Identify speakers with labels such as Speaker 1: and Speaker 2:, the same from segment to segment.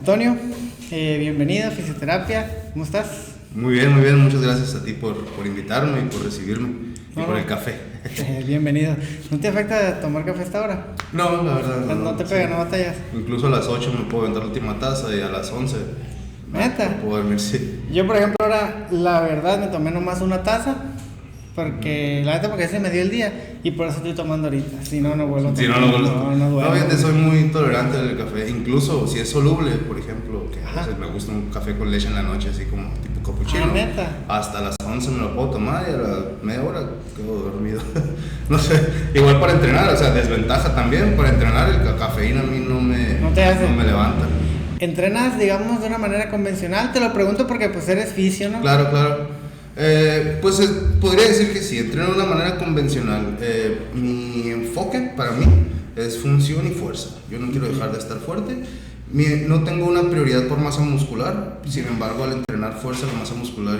Speaker 1: Antonio, bienvenido a Fisioterapia, ¿cómo estás?
Speaker 2: Muy bien, muchas gracias a ti por invitarme y por recibirme y por el café.
Speaker 1: Bienvenido. ¿No te afecta tomar café hasta ahora?
Speaker 2: No, la verdad
Speaker 1: No te pega, no batallas.
Speaker 2: Incluso a las 8 me puedo aventar la última taza y a las 11
Speaker 1: ¿Neta?
Speaker 2: no puedo dormir, sí.
Speaker 1: Yo, por ejemplo, ahora, la verdad, me tomé nomás una taza, porque la neta, porque se me dio el día, y por eso estoy tomando ahorita. Si no, no vuelvo a tomar.
Speaker 2: Si no, no vuelvo.
Speaker 1: No duermo.
Speaker 2: Fíjate, soy muy tolerante al café, incluso si es soluble, por ejemplo, que a veces
Speaker 1: Ajá.
Speaker 2: me gusta un café con leche en la noche, así como tipo cappuccino.
Speaker 1: Ah, ¿neta?
Speaker 2: Hasta las 11 me lo puedo tomar y a la media hora quedo dormido. No sé, igual para entrenar, o sea, desventaja también, para entrenar la cafeína a mí no me levanta.
Speaker 1: ¿Entrenas, digamos, de una manera convencional? Te lo pregunto porque, pues, eres fisio, ¿no?
Speaker 2: Claro. Podría decir que sí, entreno de una manera convencional. Mi enfoque para mí es función y fuerza. Yo no quiero dejar de estar fuerte. No tengo una prioridad por masa muscular. Sin embargo, al entrenar fuerza, la masa muscular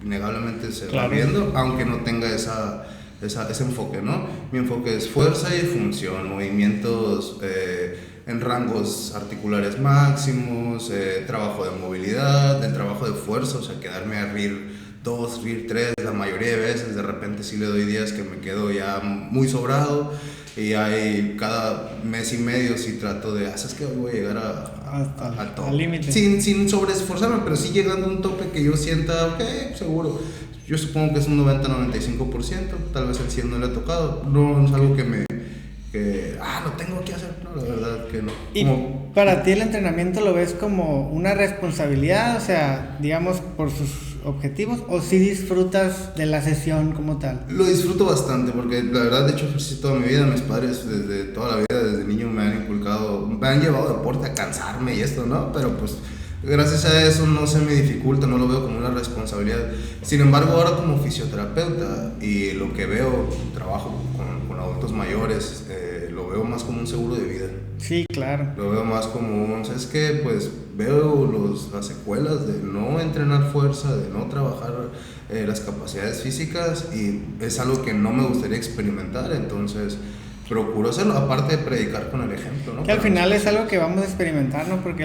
Speaker 2: innegablemente se va viendo, aunque no tenga ese enfoque, ¿no? Mi enfoque es fuerza y función, movimientos en rangos articulares máximos, trabajo de movilidad, el trabajo de fuerza, o sea, quedarme a RIR 2, RIR 3, la mayoría de veces. De repente sí le doy días que me quedo ya muy sobrado, y hay cada mes y medio sí trato de, ¿sabes qué? Voy a llegar al tope,
Speaker 1: al límite.
Speaker 2: sin sobreesforzarme, pero sí llegando a un tope que yo sienta, ok, seguro. Yo supongo que es un 90-95%, tal vez el 100 no le ha tocado. No es algo que lo tengo que hacer, no, la verdad que no.
Speaker 1: ¿Y para ti el entrenamiento lo ves como una responsabilidad, o sea, digamos, por sus objetivos, o si disfrutas de la sesión como tal?
Speaker 2: Lo disfruto bastante porque la verdad he hecho ejercicio toda mi vida. Mis padres desde toda la vida, desde niño me han inculcado, me han llevado a deporte a cansarme y esto, ¿no? Pero pues gracias a eso no se me dificulta, no lo veo como una responsabilidad. Sin embargo, ahora como fisioterapeuta y lo que veo, trabajo con adultos mayores, lo veo más como un seguro de vida.
Speaker 1: Sí, claro.
Speaker 2: Lo veo más como, ¿sabes qué? Pues veo las secuelas de no entrenar fuerza, de no trabajar las capacidades físicas, y es algo que no me gustaría experimentar, entonces procuro hacerlo, aparte de predicar con el ejemplo, ¿no?
Speaker 1: Que al final es algo que vamos a experimentar, ¿no? Porque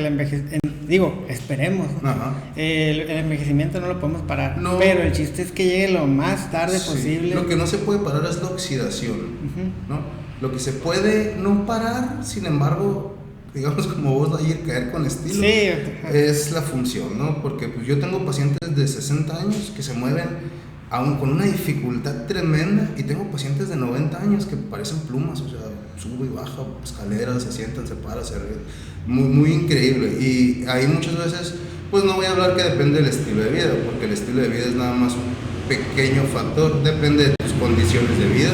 Speaker 1: esperemos, ¿no? El envejecimiento no lo podemos parar, no, pero el chiste es que llegue lo más tarde posible.
Speaker 2: Lo que no se puede parar es la oxidación, ¿no? Lo que se puede no parar, sin embargo, digamos, como vos ayer, caer con estilo, es la función, ¿no? Porque pues, yo tengo pacientes de 60 años que se mueven aún con una dificultad tremenda, y tengo pacientes de 90 años que parecen plumas, o sea, sube y baja escaleras, se sientan, se paran, se ríen, muy increíble. Y ahí muchas veces, pues no voy a hablar que depende del estilo de vida, porque el estilo de vida es nada más un pequeño factor, depende de tus condiciones de vida,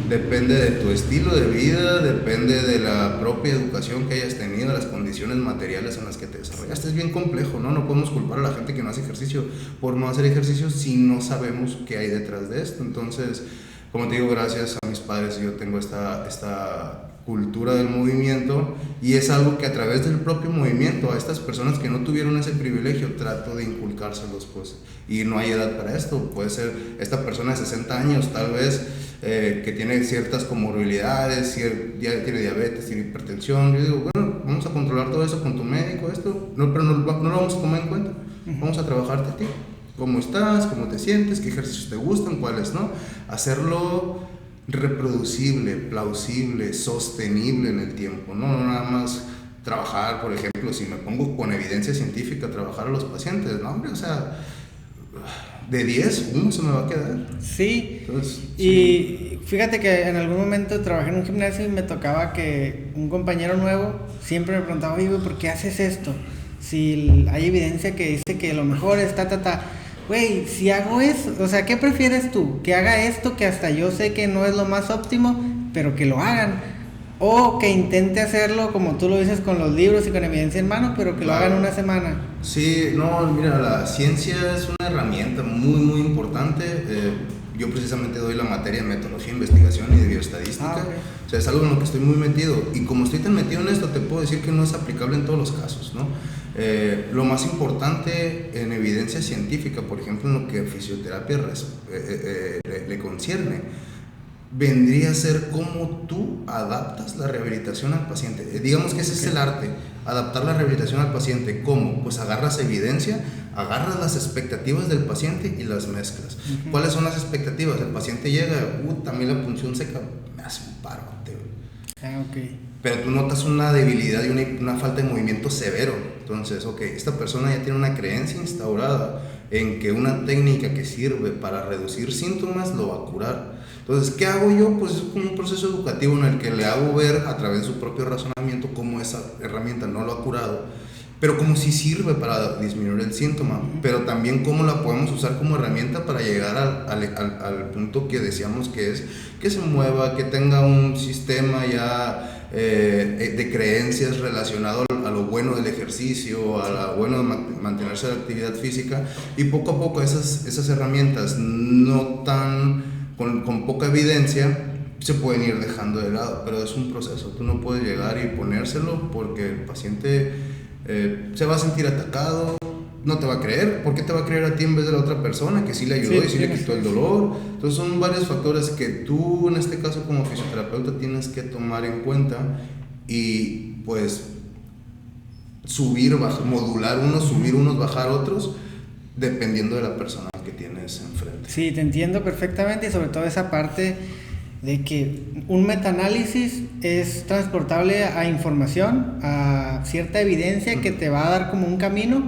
Speaker 2: depende de tu estilo de vida, depende de la propia educación que hayas tenido, las condiciones materiales en las que te desarrollaste. Es bien complejo, ¿no? No podemos culpar a la gente que no hace ejercicio por no hacer ejercicio si no sabemos qué hay detrás de esto. Entonces, como te digo, gracias a mis padres yo tengo esta cultura del movimiento, y es algo que a través del propio movimiento a estas personas que no tuvieron ese privilegio trato de inculcárselos, pues. Y no hay edad para esto, puede ser esta persona de 60 años tal vez, que tiene ciertas comorbilidades, ya tiene diabetes, tiene hipertensión. Yo digo, bueno, vamos a controlar todo eso con tu médico, pero no lo vamos a tomar en cuenta. Vamos a trabajarte a ti, cómo estás, cómo te sientes, qué ejercicios te gustan, cuáles no. Hacerlo reproducible, plausible, sostenible en el tiempo, no nada más trabajar. Por ejemplo, si me pongo con evidencia científica a trabajar a los pacientes, no, hombre, o sea, de 10, uno se me va a quedar.
Speaker 1: Sí.
Speaker 2: Entonces,
Speaker 1: y fíjate que en algún momento trabajé en un gimnasio y me tocaba que un compañero nuevo siempre me preguntaba, oye, ¿por qué haces esto? Si hay evidencia que dice que lo mejor es Güey, si hago eso, o sea, ¿qué prefieres tú? ¿Que haga esto que hasta yo sé que no es lo más óptimo, pero que lo hagan? ¿O que intente hacerlo como tú lo dices con los libros y con evidencia en mano, pero que lo hagan una semana?
Speaker 2: Sí, no, mira, la ciencia es una herramienta muy importante. Yo precisamente doy la materia de metodología, investigación y de bioestadística.
Speaker 1: Okay.
Speaker 2: O sea, es algo en lo que estoy muy metido, y como estoy tan metido en esto, te puedo decir que no es aplicable en todos los casos, ¿no? Lo más importante en evidencia científica, por ejemplo, en lo que fisioterapia le concierne, vendría a ser cómo tú adaptas la rehabilitación al paciente. Digamos que ese es el arte, adaptar la rehabilitación al paciente. ¿Cómo? Pues agarras evidencia, agarras las expectativas del paciente y las mezclas. ¿Cuáles son las expectativas? El paciente llega, también la punción seca, me hace un paro. Pero tú notas una debilidad y una falta de movimiento severo. Entonces, esta persona ya tiene una creencia instaurada en que una técnica que sirve para reducir síntomas lo va a curar. Entonces, ¿qué hago yo? Pues es como un proceso educativo en el que le hago ver a través de su propio razonamiento cómo esa herramienta no lo ha curado, pero como si sirve para disminuir el síntoma, pero también cómo la podemos usar como herramienta para llegar al punto que decíamos que es que se mueva, que tenga un sistema ya de creencias relacionado a lo bueno del ejercicio, a lo bueno de mantenerse en la actividad física, y poco a poco esas herramientas no tan con poca evidencia se pueden ir dejando de lado, pero es un proceso. Tú no puedes llegar y ponérselo porque el paciente se va a sentir atacado, no te va a creer. ¿Por qué te va a creer a ti en vez de la otra persona que sí le ayudó y sí le quitó el dolor? Entonces son varios factores que tú en este caso como fisioterapeuta tienes que tomar en cuenta y pues modular unos, subir unos, bajar otros, dependiendo de la persona que tienes enfrente.
Speaker 1: Sí, te entiendo perfectamente, y sobre todo esa parte de que un metaanálisis es transportable a información, a cierta evidencia que te va a dar como un camino,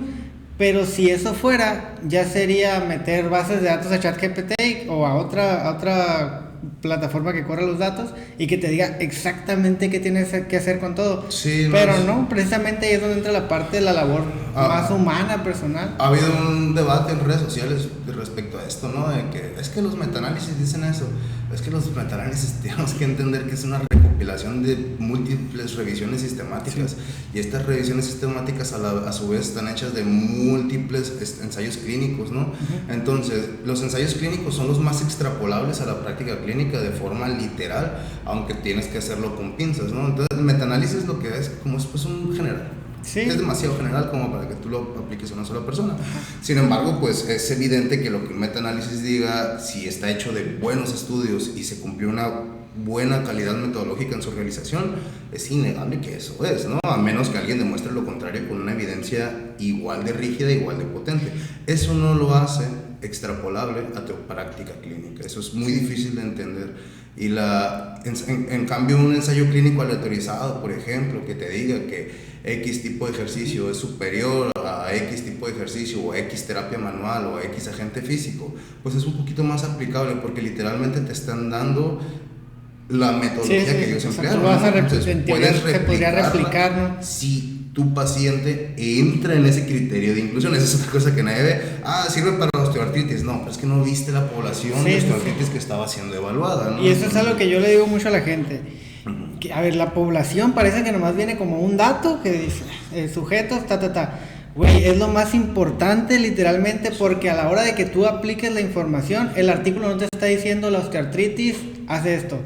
Speaker 1: pero si eso fuera, ya sería meter bases de datos a ChatGPT o a otra plataforma que corra los datos y que te diga exactamente qué tienes que hacer con todo.
Speaker 2: Sí,
Speaker 1: pero no, precisamente ahí es donde entra la parte de la labor más humana, personal.
Speaker 2: Ha habido un debate en redes sociales respecto a esto, ¿no? De que es que los metaanálisis dicen eso. Es que los metaanálisis tenemos que entender que es una recopilación de múltiples revisiones sistemáticas, y estas revisiones sistemáticas a su vez están hechas de múltiples ensayos clínicos, ¿no? Entonces, los ensayos clínicos son los más extrapolables a la práctica clínica de forma literal, aunque tienes que hacerlo con pinzas, ¿no? Entonces, el metaanálisis lo que es como es pues un general. Sí. Es demasiado general como para que tú lo apliques a una sola persona. Sin embargo, pues es evidente que lo que un metaanálisis diga, si está hecho de buenos estudios y se cumplió una buena calidad metodológica en su realización, es innegable que eso es, ¿no? A menos que alguien demuestre lo contrario con una evidencia igual de rígida, igual de potente. Eso no lo hace extrapolable a tu práctica clínica. Eso es muy difícil de entender. Y en cambio, un ensayo clínico aleatorizado, por ejemplo, que te diga que X tipo de ejercicio es superior a X tipo de ejercicio, o X terapia manual, o X agente físico, pues es un poquito más aplicable, porque literalmente te están dando la metodología que ellos emplearon.
Speaker 1: Se podría replicar, ¿no?
Speaker 2: Si tu paciente entra en ese criterio de inclusión. Esa es otra cosa que nadie ve. Sirve para la osteoartritis. No, pero es que no viste la población de osteoartritis que estaba siendo evaluada, ¿no?
Speaker 1: Y eso es algo que yo le digo mucho a la gente. Que, a ver, la población parece que nomás viene como un dato que dice sujetos, Güey, es lo más importante literalmente, porque a la hora de que tú apliques la información, el artículo no te está diciendo la osteoartritis hace esto.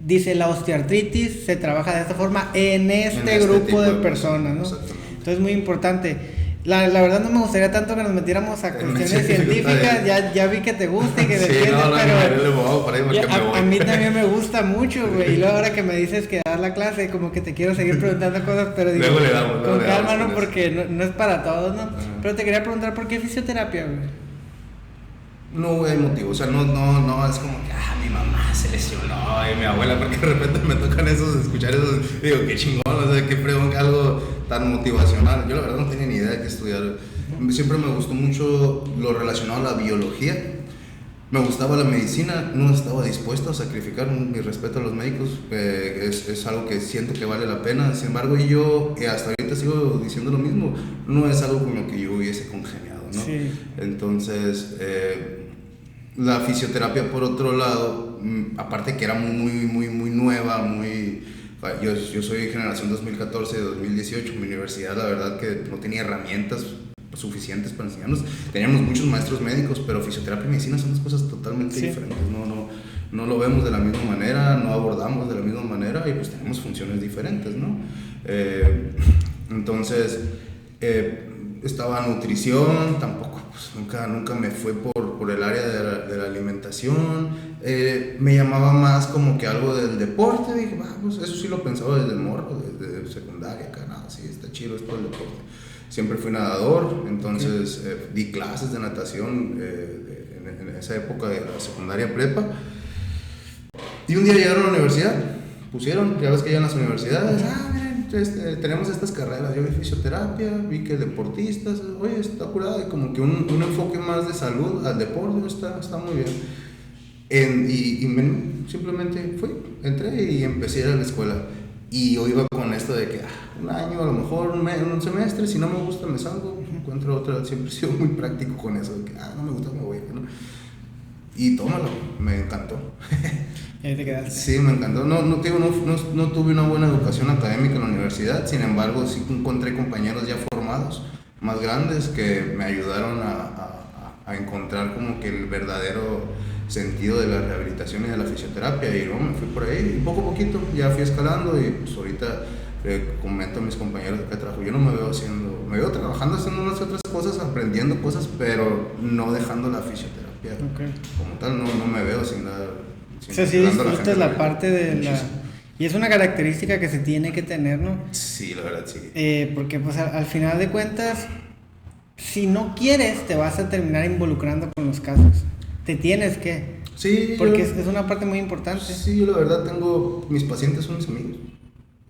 Speaker 1: Dice la osteoartritis se trabaja de esta forma en este grupo de personas, ¿no? Entonces es muy importante. La verdad no me gustaría tanto que nos metiéramos a cuestiones científicas. Ya vi que te gusta y que defiendes, pero a mí también me gusta mucho, güey. Y luego ahora que me dices que das la clase, como que te quiero seguir preguntando cosas, pero digo, con calma, ¿no? Porque no es para todos, ¿no? Pero te quería preguntar, ¿por qué fisioterapia, güey?
Speaker 2: No hay motivo, o sea, no es como que mi mamá se lesionó y mi abuela, porque de repente me tocan escuchar eso, digo, qué chingón, o sea, qué pregunta, algo tan motivacional. Yo la verdad no tenía ni idea de qué estudiar. Siempre me gustó mucho lo relacionado a la biología, me gustaba la medicina, no estaba dispuesto a sacrificar mi respeto a los médicos, es algo que siento que vale la pena. Sin embargo, yo hasta ahorita sigo diciendo lo mismo, no es algo con lo que yo hubiese congeniado, ¿no? Sí. Entonces, la fisioterapia, por otro lado, aparte que era muy nueva, yo soy generación 2014, 2018, mi universidad la verdad que no tenía herramientas suficientes para enseñarnos. Teníamos muchos maestros médicos, pero fisioterapia y medicina son dos cosas totalmente diferentes. No lo vemos de la misma manera, no abordamos de la misma manera, y pues tenemos funciones diferentes, ¿no? Entonces, estaba nutrición, tampoco, pues nunca me fue por el área de la alimentación. Me llamaba más como que algo del deporte. Dije, pues eso sí lo pensaba desde morro, desde secundaria, acá, nada, sí, está chido esto del deporte. Siempre fui nadador, entonces di clases de natación en esa época de la secundaria prepa. Y un día llegaron a la universidad, pusieron, ya ves que ya en las universidades, miren, tenemos estas carreras. Yo vi fisioterapia, vi que deportistas, oye, está curado, y como que un enfoque más de salud al deporte, está muy bien. Simplemente entré y empecé a ir a la escuela. Y yo iba con esto de que un año, a lo mejor un semestre, si no me gusta me salgo, encuentro otra. Siempre he sido muy práctico con eso, de que no me gusta, me voy, ¿no? Y tómalo, me encantó.
Speaker 1: ¿Y ahí te quedaste?
Speaker 2: Sí, me encantó. No tuve una buena educación académica en la universidad, sin embargo sí encontré compañeros ya formados, más grandes, que me ayudaron a encontrar como que el verdadero sentido de la rehabilitación y de la fisioterapia. Y me fui por ahí, y poco a poquito ya fui escalando, y pues ahorita comento a mis compañeros de trabajo, yo no me veo trabajando, haciendo unas otras cosas, aprendiendo cosas, pero no dejando la fisioterapia. Como tal, no me veo sin nada.
Speaker 1: O sea, sí disfrutas la parte de la... Y es una característica que se tiene que tener, ¿no?
Speaker 2: Sí, la verdad, sí.
Speaker 1: Porque pues al final de cuentas, si no quieres, te vas a terminar involucrando con los casos. Te tienes que.
Speaker 2: Sí.
Speaker 1: Porque es una parte muy importante.
Speaker 2: Sí, yo la verdad mis pacientes son mis amigos.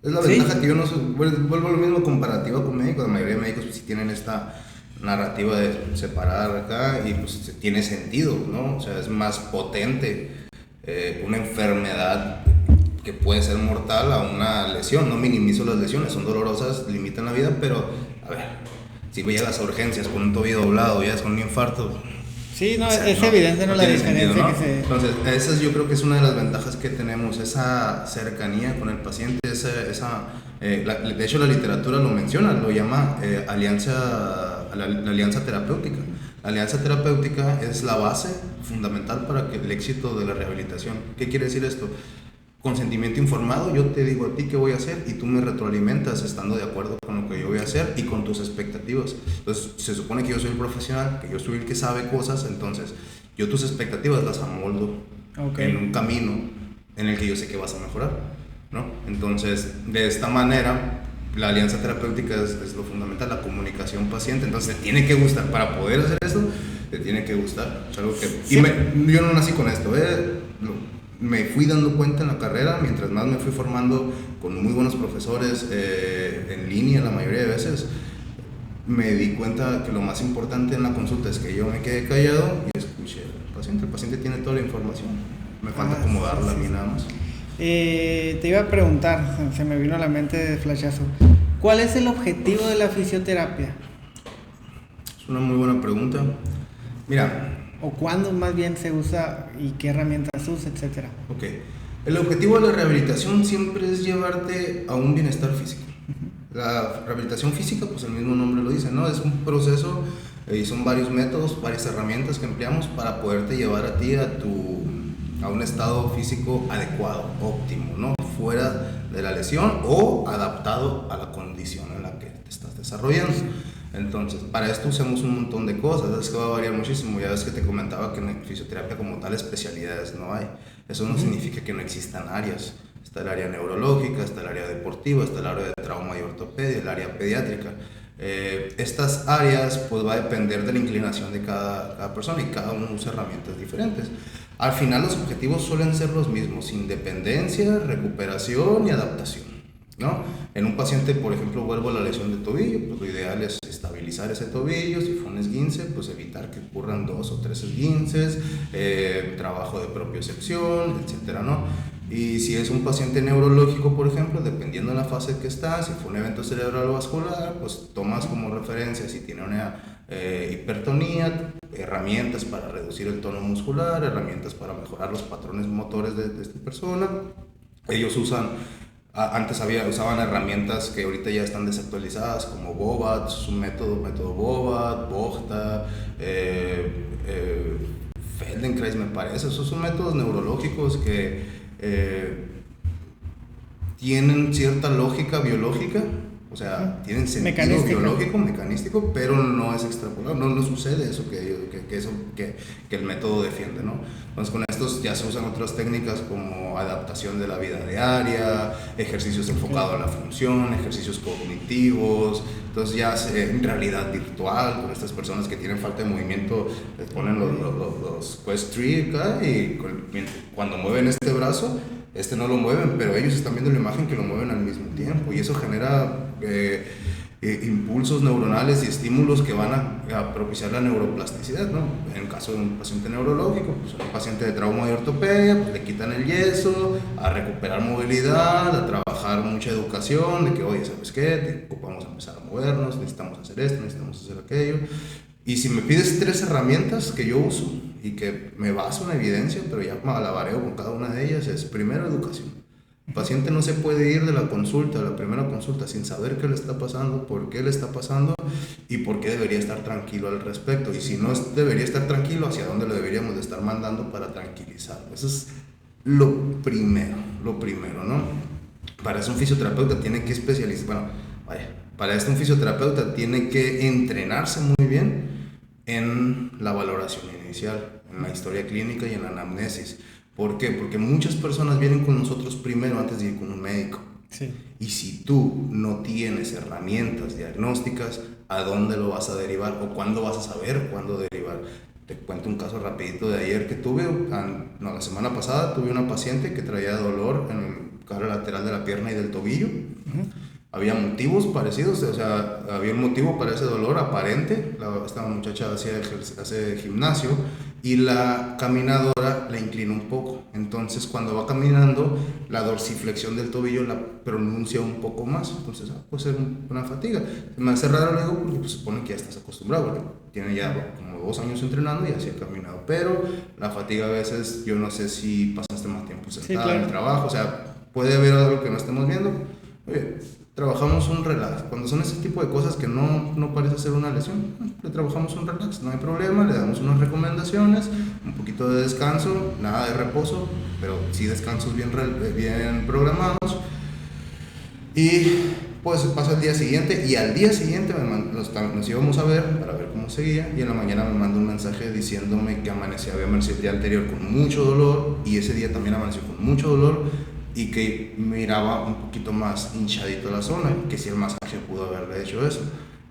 Speaker 2: Es la ventaja que yo no soy, vuelvo a lo mismo comparativo con médicos. La mayoría de médicos pues sí tienen esta narrativa de separar acá, y pues tiene sentido, ¿no? O sea, es más potente una enfermedad que puede ser mortal a una lesión. No minimizo las lesiones, son dolorosas, limitan la vida, pero a ver, si llegas a urgencias con un tobillo doblado, llegas con un infarto.
Speaker 1: Sí, no, o sea, es evidente, ¿no? La diferencia sentido, ¿no? Que se...
Speaker 2: Entonces, esa yo creo que es una de las ventajas que tenemos, esa cercanía con el paciente, de hecho la literatura lo menciona, lo llama la alianza terapéutica. La alianza terapéutica es la base fundamental para el éxito de la rehabilitación. ¿Qué quiere decir esto? Consentimiento informado, yo te digo a ti qué voy a hacer y tú me retroalimentas estando de acuerdo con lo que yo voy a hacer y con tus expectativas. Entonces, se supone que yo soy el profesional, que yo soy el que sabe cosas, entonces yo tus expectativas las amoldo en un camino en el que yo sé que vas a mejorar, ¿no? Entonces, de esta manera, la alianza terapéutica es lo fundamental, la comunicación paciente. Entonces, te tiene que gustar. Para poder hacer esto, te tiene que gustar. Es algo que... Sí. Yo no nací con esto, me fui dando cuenta en la carrera, mientras más me fui formando con muy buenos profesores en línea la mayoría de veces, me di cuenta que lo más importante en la consulta es que yo me quede callado y escuche al paciente. El paciente tiene toda la información, me falta acomodarla a mí nada más.
Speaker 1: Te iba a preguntar, se me vino a la mente de flashazo, ¿cuál es el objetivo de la fisioterapia?
Speaker 2: Es una muy buena pregunta. Mira,
Speaker 1: o cuándo más bien se usa y qué herramientas usa, etcétera.
Speaker 2: Ok. El objetivo de la rehabilitación siempre es llevarte a un bienestar físico. La rehabilitación física, pues el mismo nombre lo dice, ¿no? Es un proceso y son varios métodos, varias herramientas que empleamos para poderte llevar a ti a un estado físico adecuado, óptimo, ¿no? Fuera de la lesión o adaptado a la condición en la que te estás desarrollando. Entonces, para esto usamos un montón de cosas, es que va a variar muchísimo. Ya ves que te comentaba que en fisioterapia como tal especialidades no hay. Eso no significa que no existan áreas. Está el área neurológica, está el área deportiva, está el área de trauma y ortopedia, el área pediátrica. Estas áreas pues va a depender de la inclinación de cada persona y cada uno usa herramientas diferentes. Al final los objetivos suelen ser los mismos: independencia, recuperación y adaptación, ¿no? En un paciente, por ejemplo, vuelvo a la lesión de tobillo, pues lo ideal es estabilizar ese tobillo. Si fue un esguince, pues evitar que ocurran 2 o 3 esguinces, trabajo de propiocepción, etcétera, ¿no? Y si es un paciente neurológico, por ejemplo, dependiendo de la fase que está, si fue un evento cerebral o vascular, pues tomas como referencia si tiene una hipertonía, herramientas para reducir el tono muscular, herramientas para mejorar los patrones motores de esta persona. Ellos antes usaban herramientas que ahorita ya están desactualizadas, como Bobat, su método Bobat, Bogta, Feldenkrais me parece. Esos son métodos neurológicos que tienen cierta lógica biológica, O sea, tienen sentido biológico, mecanístico, pero no es extrapolable, no sucede eso que el método defiende, ¿no? Entonces con estos ya se usan otras técnicas como adaptación de la vida diaria, ejercicios enfocados a la función, ejercicios cognitivos. Entonces ya en realidad virtual, con estas personas que tienen falta de movimiento, les ponen los Quest 3 acá y cuando mueven este brazo, no lo mueven, pero ellos están viendo la imagen que lo mueven al mismo tiempo y eso genera impulsos neuronales y estímulos que van a propiciar la neuroplasticidad, ¿no? En el caso de un paciente neurológico, pues un paciente de trauma de ortopedia, pues le quitan el yeso, a recuperar movilidad, a trabajar mucha educación, de que, oye, ¿sabes qué? Vamos a empezar a movernos, necesitamos hacer esto, necesitamos hacer aquello. Y si me pides 3 herramientas que yo uso y que me baso en evidencia, pero ya malabareo con cada una de ellas, es primero educación. El paciente no se puede ir de la consulta, de la primera consulta, sin saber qué le está pasando, por qué le está pasando y por qué debería estar tranquilo al respecto. Y si no debería estar tranquilo, ¿hacia dónde lo deberíamos de estar mandando para tranquilizarlo? Eso es lo primero, ¿no? Para eso un fisioterapeuta tiene que especializar, para esto un fisioterapeuta tiene que entrenarse muy bien en la valoración inicial, en la historia clínica y en la anamnesis. ¿Por qué? Porque muchas personas vienen con nosotros primero antes de ir con un médico.
Speaker 1: Sí.
Speaker 2: Y si tú no tienes herramientas diagnósticas, ¿a dónde lo vas a derivar? ¿O cuándo vas a saber cuándo derivar? Te cuento un caso rapidito de ayer que tuve, la semana pasada tuve una paciente que traía dolor en el cara lateral de la pierna y del tobillo. Había motivos parecidos, o sea, había un motivo para ese dolor aparente. Esta muchacha hace gimnasio y la caminadora la inclina un poco. Entonces, cuando va caminando, la dorsiflexión del tobillo la pronuncia un poco más. Entonces, puede ser una fatiga. Me hace raro, luego, porque pues, se supone que ya estás acostumbrado, porque tiene ya como 2 años entrenando y así ha caminado. Pero la fatiga a veces, yo no sé si pasaste más tiempo sentada en el trabajo, o sea, puede haber algo que no estemos viendo. Oye, trabajamos un relax. Cuando son ese tipo de cosas que no parece ser una lesión, le trabajamos un relax, no hay problema, le damos unas recomendaciones, un poquito de descanso, nada de reposo, pero sí descansos bien programados. Y pues pasa el día siguiente y al día siguiente nos íbamos a ver para ver cómo seguía y en la mañana me mandó un mensaje diciéndome que había amanecido el día anterior con mucho dolor y ese día también amaneció con mucho dolor y que miraba un poquito más hinchadito la zona, que si el masaje pudo haberle hecho eso.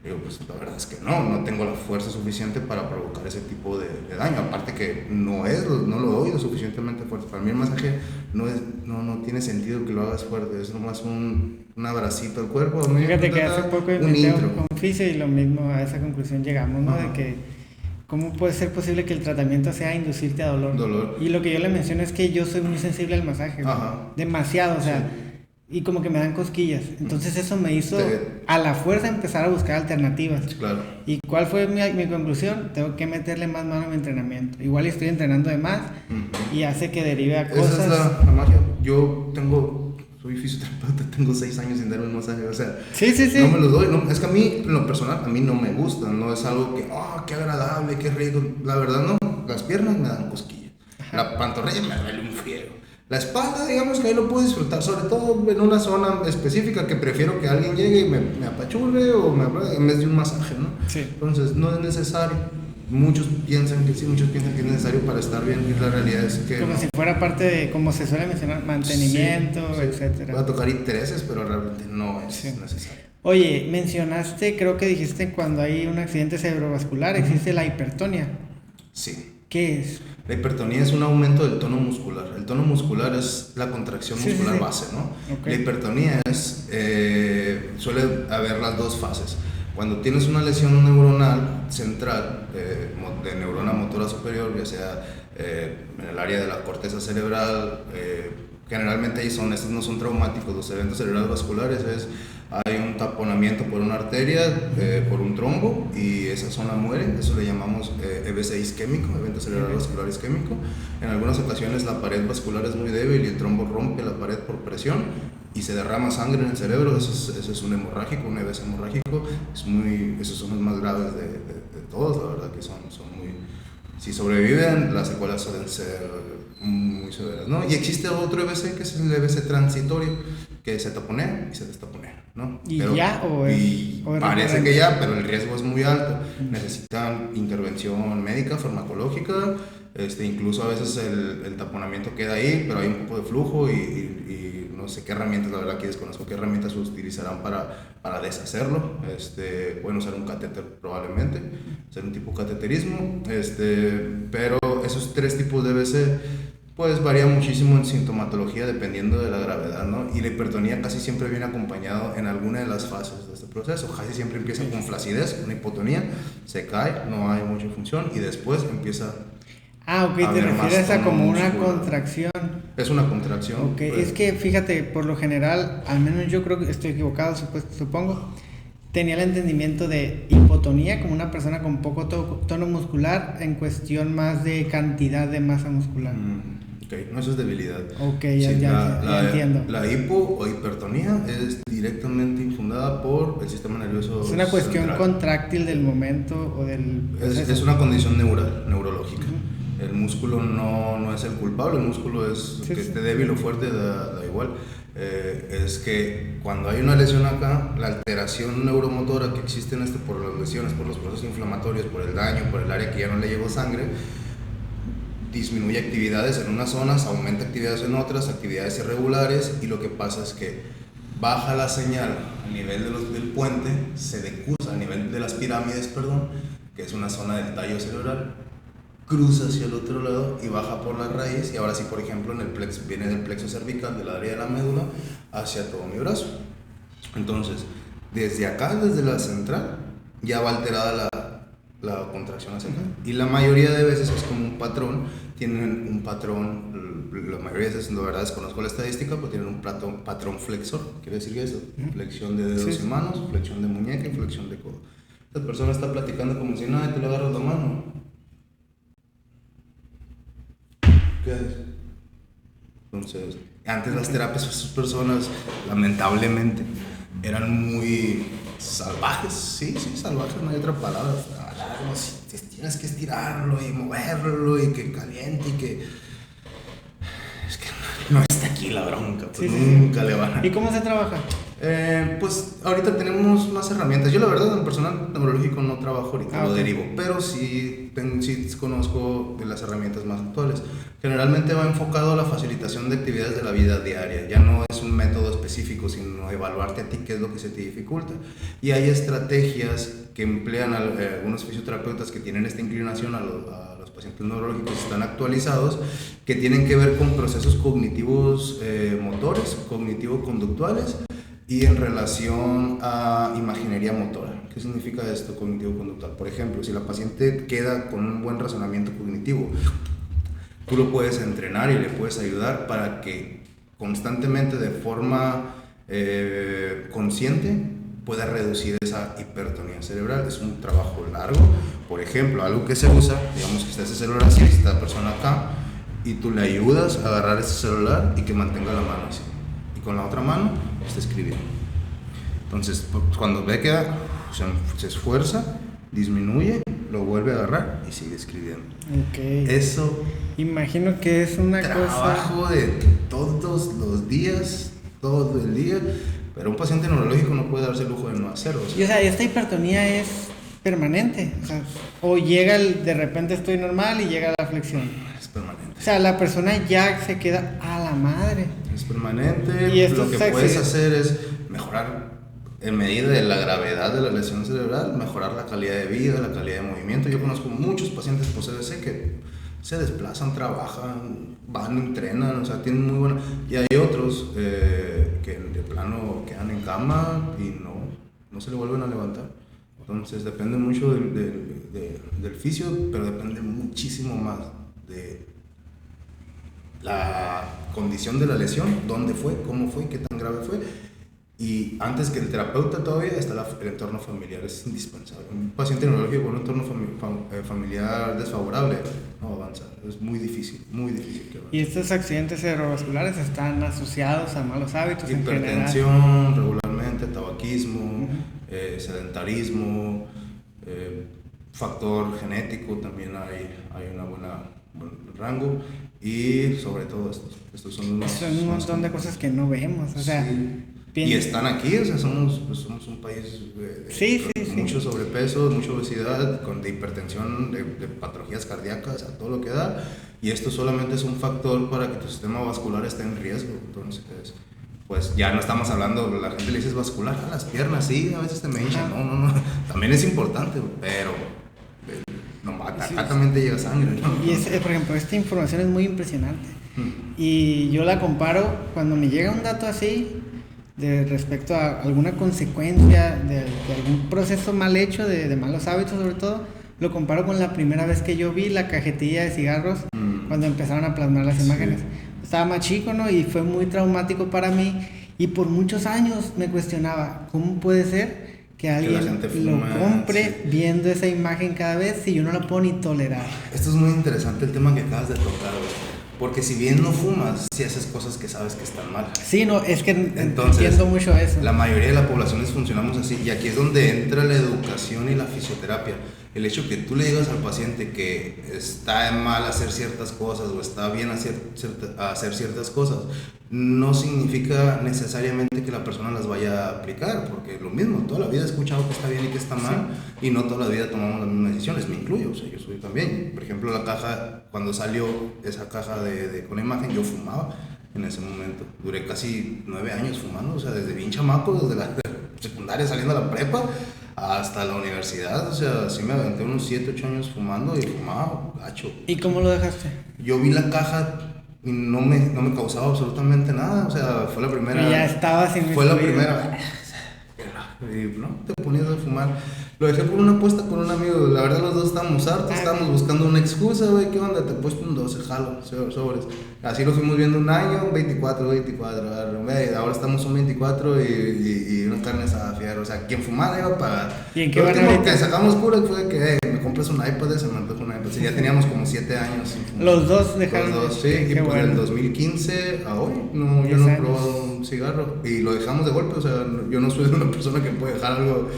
Speaker 2: Digo, pues la verdad es que no tengo la fuerza suficiente para provocar ese tipo de daño, aparte que no lo doy lo suficientemente fuerte. Para mí el masaje no tiene sentido que lo hagas fuerte, es nomás un abracito al cuerpo.
Speaker 1: Fíjate que hace poco inventé un fisio y lo mismo, a esa conclusión llegamos, ¿no? De que ¿cómo puede ser posible que el tratamiento sea inducirte a dolor? Y lo que yo le menciono es que yo soy muy sensible al masaje, demasiado, o sea, y como que me dan cosquillas. Entonces eso me hizo a la fuerza empezar a buscar alternativas.
Speaker 2: Claro.
Speaker 1: ¿Y cuál fue mi conclusión? Tengo que meterle más mano a mi entrenamiento. Igual estoy entrenando de más y hace que derive a cosas.
Speaker 2: Esa es la magia. Soy fisioterapeuta, tengo 6 años sin darme un masaje, o sea,
Speaker 1: sí.
Speaker 2: No me los doy, es que a mí, en lo personal, a mí no me gusta, no es algo que, qué agradable, qué rico, la verdad no, las piernas me dan cosquillas, la pantorrilla me duele un friego, la espalda, digamos que ahí lo puedo disfrutar, sobre todo en una zona específica que prefiero que alguien llegue y me apachurre en vez de un masaje, ¿no?
Speaker 1: Sí.
Speaker 2: Entonces, no es necesario. Muchos piensan que sí, muchos piensan que es necesario para estar bien y la realidad es que
Speaker 1: como si fuera parte de, como se suele mencionar, mantenimiento, etcétera.
Speaker 2: Va a tocar intereses, pero realmente no es necesario.
Speaker 1: Oye, mencionaste, creo que dijiste cuando hay un accidente cerebrovascular existe la hipertonía.
Speaker 2: Sí.
Speaker 1: ¿Qué es?
Speaker 2: La hipertonía es un aumento del tono muscular. El tono muscular es la contracción muscular base, ¿no? Okay. La hipertonía es, suele haber las 2 fases. Cuando tienes una lesión neuronal central, de neurona motora superior, ya sea en el área de la corteza cerebral, generalmente estos no son traumáticos, los eventos cerebrales vasculares hay un taponamiento por una arteria, por un trombo, y esa zona muere, eso le llamamos EVC isquémico, evento cerebral vascular isquémico. En algunas ocasiones la pared vascular es muy débil y el trombo rompe la pared por presión y se derrama sangre en el cerebro, eso es un hemorrágico, un EVC hemorrágico, esos son los más graves de todos, la verdad que son muy... Si sobreviven, las secuelas suelen ser muy severas, ¿no? Y existe otro EVC que es el EVC transitorio, que se taponea y se destaponea, ¿no?
Speaker 1: ¿Y pero, ya o
Speaker 2: parece que ya, pero el riesgo es muy alto. Necesitan intervención médica, farmacológica, incluso a veces el taponamiento queda ahí, pero hay un poco de flujo y no sé qué herramientas, la verdad que desconozco qué herramientas utilizarán para deshacerlo. Pueden usar un catéter probablemente, hacer un tipo cateterismo, pero esos 3 tipos de BC pues varía muchísimo en sintomatología dependiendo de la gravedad, ¿no? Y la hipertonía casi siempre viene acompañado en alguna de las fases de este proceso. Casi siempre empieza con flacidez, una hipotonía, se cae, no hay mucha función y después empieza
Speaker 1: ok, te refieres a como una contracción.
Speaker 2: Es una contracción.
Speaker 1: Ok, pues. Es que fíjate, por lo general, al menos yo creo que estoy equivocado, supongo, tenía el entendimiento de hipotonía como una persona con poco tono muscular en cuestión más de cantidad de masa muscular.
Speaker 2: No, eso es debilidad.
Speaker 1: Ok, ya entiendo.
Speaker 2: La hipo o hipertonía es directamente infundada por el sistema nervioso
Speaker 1: Es una cuestión
Speaker 2: central.
Speaker 1: Contráctil del momento o del...
Speaker 2: Es una condición neurológica. El músculo no es el culpable, el músculo es que esté débil o fuerte, da igual. Es que cuando hay una lesión acá, la alteración neuromotora que existe por las lesiones, por los procesos inflamatorios, por el daño, por el área que ya no le llegó sangre, disminuye actividades en unas zonas, aumenta actividades en otras, actividades irregulares, y lo que pasa es que baja la señal a nivel del puente, se decusa a nivel de las pirámides, que es una zona del tallo cerebral, cruza hacia el otro lado y baja por la raíz, y ahora sí, por ejemplo, viene del plexo cervical, del área de la médula, hacia todo mi brazo. Entonces, desde acá, desde la central, ya va alterada la contracción hacia acá. Y la mayoría de veces es como un patrón, tienen un patrón, la mayoría de veces, la verdad desconozco la estadística, pero tienen un patrón flexor, quiere decir que eso, flexión de dedos y manos, flexión de muñeca y flexión de codo. Esta persona está platicando como si nada y tú le agarras la mano. ¿Qué haces? Entonces, antes las terapias, esas personas, lamentablemente, eran muy salvajes, sí, salvajes, no hay otra palabra. Tienes que estirarlo y moverlo y que caliente y que... Es que no está aquí la bronca, pues nunca le van a...
Speaker 1: ¿Y cómo se trabaja?
Speaker 2: Pues ahorita tenemos más herramientas. Yo la verdad en el personal neurológico no trabajo ahorita, lo derivo, pero sí conozco de las herramientas más actuales. Generalmente va enfocado a la facilitación de actividades de la vida diaria. Ya no es un método específico, sino evaluarte a ti qué es lo que se te dificulta. Y hay estrategias que emplean algunos fisioterapeutas que tienen esta inclinación a los pacientes neurológicos, están actualizados, que tienen que ver con procesos cognitivos motores, cognitivo-conductuales, y en relación a imaginería motora. ¿Qué significa esto, cognitivo-conductual? Por ejemplo, si la paciente queda con un buen razonamiento cognitivo, tú lo puedes entrenar y le puedes ayudar para que constantemente, de forma consciente, pueda reducir esa hipertonía cerebral. Es un trabajo largo. Por ejemplo, algo que se usa, digamos que está ese celular así, esta persona acá, y tú le ayudas a agarrar ese celular y que mantenga la mano así, y con la otra mano está escribiendo. Entonces, cuando ve que se esfuerza, disminuye, lo vuelve a agarrar y sigue escribiendo. Eso,
Speaker 1: imagino que es una
Speaker 2: trabajo de todos los días, todo el día. Pero un paciente neurológico no puede darse el lujo de no hacerlo.
Speaker 1: Y esta hipertonía es permanente. O llega de repente estoy normal y llega la flexión.
Speaker 2: Es permanente.
Speaker 1: O sea, la persona ya se queda a la madre.
Speaker 2: Es permanente. Y lo que puedes hacer es mejorar, en medida de la gravedad de la lesión cerebral, mejorar la calidad de vida, la calidad de movimiento. Yo conozco muchos pacientes por CDC que se desplazan, trabajan, van, entrenan, o sea, tienen muy buena... Y hay otros que de plano quedan en cama y no se le vuelven a levantar. Entonces depende mucho del fisio, pero depende muchísimo más de la condición de la lesión, dónde fue, cómo fue, qué tan grave fue. Y antes que el terapeuta todavía está el entorno familiar, es indispensable. Un paciente neurológico con un entorno familiar desfavorable no avanza, es muy difícil que avance.
Speaker 1: ¿Y estos accidentes cerebrovasculares están asociados a malos hábitos en general?
Speaker 2: Hipertensión regularmente, tabaquismo, sedentarismo, factor genético, también hay una buena buen rango. Y sobre todo estos son
Speaker 1: un montón de cosas que no vemos, o sea...
Speaker 2: Sí. Y están aquí, o sea, somos un país con mucho sobrepeso, mucha obesidad, de hipertensión, de patologías cardíacas, a todo lo que da. Y esto solamente es un factor para que tu sistema vascular esté en riesgo. Entonces, pues ya no estamos hablando, la gente le dice vascular a las piernas, sí, a veces te me hinchan. No, también es importante, pero acá también te llega sangre, ¿no?
Speaker 1: Y por ejemplo, esta información es muy impresionante. Y yo la comparo cuando me llega un dato así, respecto a alguna consecuencia de algún proceso mal hecho, de malos hábitos sobre todo, lo comparo con la primera vez que yo vi la cajetilla de cigarros cuando empezaron a plasmar las imágenes. Estaba más chico, ¿no? Y fue muy traumático para mí, y por muchos años me cuestionaba, ¿cómo puede ser que alguien lo compre viendo esa imagen cada vez si yo no la puedo ni tolerar?
Speaker 2: Esto es muy interesante el tema que acabas de tocar, güey. Porque si bien no fumas, sí haces cosas que sabes que están mal.
Speaker 1: Sí, no, es que entiendo mucho eso.
Speaker 2: La mayoría de la población funcionamos así, y aquí es donde entra la educación y la fisioterapia. El hecho que tú le digas al paciente que está mal hacer ciertas cosas o está bien hacer ciertas cosas, no significa necesariamente que la persona las vaya a aplicar, porque lo mismo, toda la vida he escuchado que está bien y que está mal, y no toda la vida tomamos las mismas decisiones, me incluyo, o sea, yo soy también. Por ejemplo, la caja, cuando salió esa caja con imagen, yo fumaba en ese momento. Duré casi 9 años fumando, o sea, desde bien chamaco, desde la secundaria saliendo a la prepa hasta la universidad, o sea, sí me aventé unos 7, 8 años fumando y fumaba gacho.
Speaker 1: ¿Y cómo lo dejaste?
Speaker 2: Yo vi la caja y no me causaba absolutamente nada, o sea, fue la primera...
Speaker 1: Y ya estaba sin...
Speaker 2: Fue la primera... Y no, te ponías a fumar. Lo dejé por una apuesta con un amigo. La verdad, los dos estábamos hartos, estábamos buscando una excusa, güey. ¿Qué onda? Te he puesto un 12, jalo, sobres. Así lo fuimos viendo un año, 24. Ahora estamos un 24 y una carne asada, fierro. O sea, quien fumara iba a pagar.
Speaker 1: ¿Y en qué
Speaker 2: lo último
Speaker 1: ahorita?
Speaker 2: que sacamos cura fue que me compras un iPad, se me antojó un iPad. Sí, ya teníamos como 7 años sin fumar.
Speaker 1: Los dos dejaron.
Speaker 2: Los dos, sí. Y pues del 2015 a hoy, no, yo no he probado un cigarro. Y lo dejamos de golpe, o sea, yo no soy una persona que puede dejar algo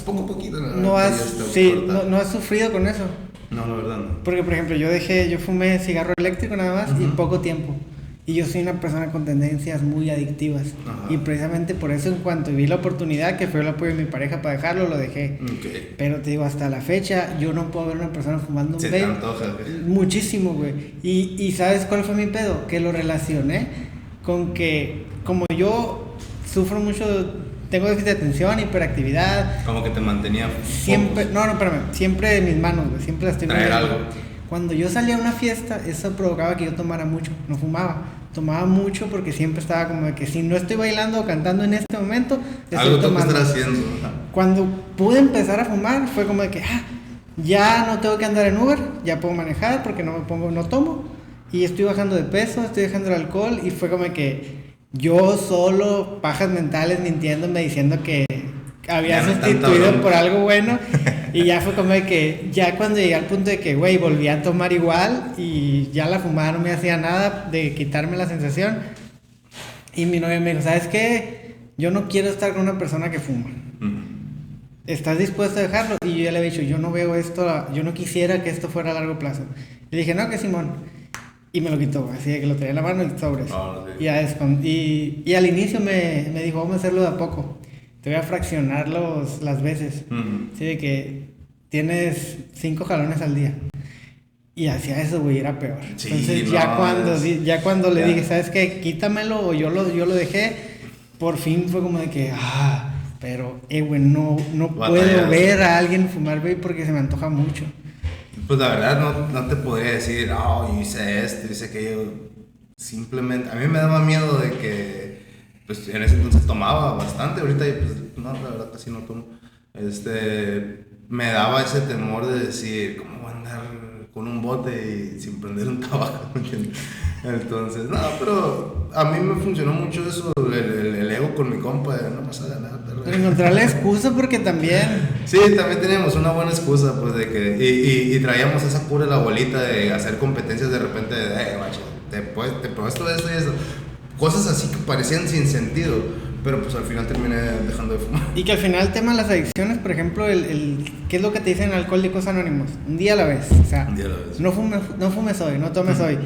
Speaker 2: poco a poquito.
Speaker 1: No has sufrido con eso.
Speaker 2: No, la verdad no.
Speaker 1: Porque, por ejemplo, yo fumé cigarro eléctrico nada más y poco tiempo. Y yo soy una persona con tendencias muy adictivas.
Speaker 2: Ajá.
Speaker 1: Y precisamente por eso, en cuanto vi la oportunidad, que fue el apoyo de mi pareja para dejarlo, lo dejé.
Speaker 2: Okay.
Speaker 1: Pero te digo, hasta la fecha, yo no puedo ver una persona fumando un vape.
Speaker 2: Se te antoja, güey.
Speaker 1: Muchísimo, güey. Y ¿sabes cuál fue mi pedo? Que lo relacioné con que, como yo sufro mucho... Tengo déficit de atención, hiperactividad.
Speaker 2: Como que te mantenía
Speaker 1: siempre, focus. No, espérame. Siempre de mis manos, güey. Siempre las estoy
Speaker 2: traer algo.
Speaker 1: Cuando yo salía a una fiesta, eso provocaba que yo tomara mucho. No fumaba. Tomaba mucho porque siempre estaba como de que si no estoy bailando o cantando en este momento,
Speaker 2: algo tengo que estar haciendo.
Speaker 1: Cuando pude empezar a fumar, fue como de que ya no tengo que andar en Uber, ya puedo manejar porque no tomo. Y estoy bajando de peso, estoy dejando el alcohol. Y fue como de que yo solo, pajas mentales, mintiéndome, diciendo que había sustituido por algo bueno. Y ya fue como de que, ya cuando llegué al punto de que, güey, volví a tomar igual y ya la fumada no me hacía nada de quitarme la sensación. Y mi novia me dijo, ¿sabes qué? Yo no quiero estar con una persona que fuma. ¿Estás dispuesto a dejarlo? Y yo ya le había dicho, yo no veo esto, yo no quisiera que esto fuera a largo plazo. Y le dije, no, que Simón. Y me lo quitó, así de que lo traía en la mano y sobres. Sí. Y al inicio me dijo, vamos a hahacerlo de a poco. Te voy a fraccionar las veces. Así de que tienes 5 jalones al día. Y hacía eso, güey, era peor.
Speaker 2: Sí,
Speaker 1: entonces ya cuando le dije, ¿sabes qué? Quítamelo, o yo lo dejé, por fin fue como de que, pero, güey, no puedo ver a alguien fumar, güey, porque se me antoja mucho.
Speaker 2: Pues la verdad no te podría decir, yo hice esto, hice aquello. Simplemente, a mí me daba miedo de que, pues en ese entonces tomaba bastante, ahorita pues no, la verdad casi no tomo. Me daba ese temor de decir, ¿cómo voy a andar con un bote y sin prender un tabaco? Entonces, no, pero a mí me funcionó mucho eso, el ego con mi compa, no pasa nada.
Speaker 1: Encontrar la excusa porque también...
Speaker 2: Sí, también teníamos una buena excusa, pues, de que... Y traíamos esa cura de la abuelita de hacer competencias de repente de, macho, te puesto esto y eso. Cosas así que parecían sin sentido, pero pues al final terminé dejando de fumar.
Speaker 1: Y que al final el tema de las adicciones, por ejemplo, ¿qué es lo que te dicen en Alcohólicos Anónimos? Un día a la vez, o sea,
Speaker 2: un día a la vez.
Speaker 1: No fumes hoy, no tomes hoy.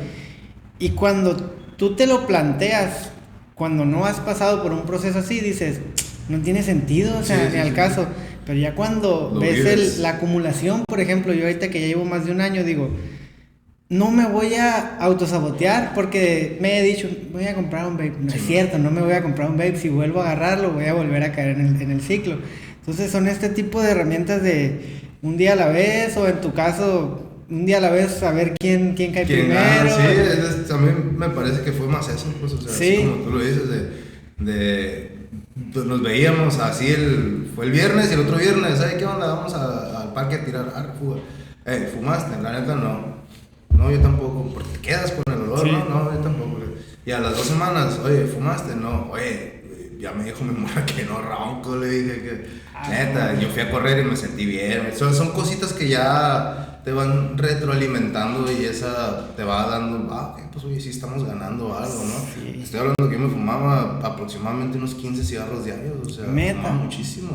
Speaker 1: Y cuando tú te lo planteas, cuando no has pasado por un proceso así, dices, no tiene sentido, o sea, ni al caso. Pero ya cuando ves la acumulación, por ejemplo, yo ahorita que ya llevo más de un año, digo, no me voy a autosabotear porque me he dicho, voy a comprar un vape. No es cierto, no me voy a comprar un vape. Si vuelvo a agarrarlo, voy a volver a caer en el ciclo. Entonces son este tipo de herramientas de un día a la vez, o en tu caso, un día a la vez, saber quién cae primero.
Speaker 2: Sí, a mí me parece que fue más eso, pues, o sea, así como tú lo dices, pues nos veíamos así, fue el viernes y el otro viernes, ¿sabes qué onda? Vamos al parque a tirar fuga. ¿Fumaste? La neta no, yo tampoco, porque te quedas con el olor, no, yo tampoco. Y a las 2 semanas, oye, ¿fumaste? No, oye, ya me dijo mi mamá que no ronco, le dije que, neta, yo fui a correr y me sentí bien. Son cositas que ya te van retroalimentando y esa te va dando, pues oye, sí estamos ganando algo, ¿no? Sí. Estoy hablando que yo me fumaba aproximadamente unos 15 cigarros diarios, o sea,
Speaker 1: ¿Neta?
Speaker 2: No, muchísimo.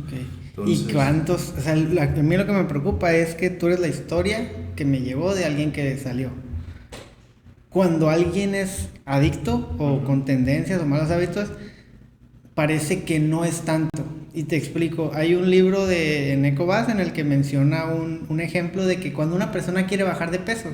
Speaker 1: Okay. Entonces, ¿y cuántos? O sea, a mí lo que me preocupa es que tú eres la historia que me llevó de alguien que salió. Cuando alguien es adicto o con tendencias o malos hábitos, parece que no es tanto. Y te explico, hay un libro de Neko Bass en el que menciona un ejemplo de que cuando una persona quiere bajar de peso,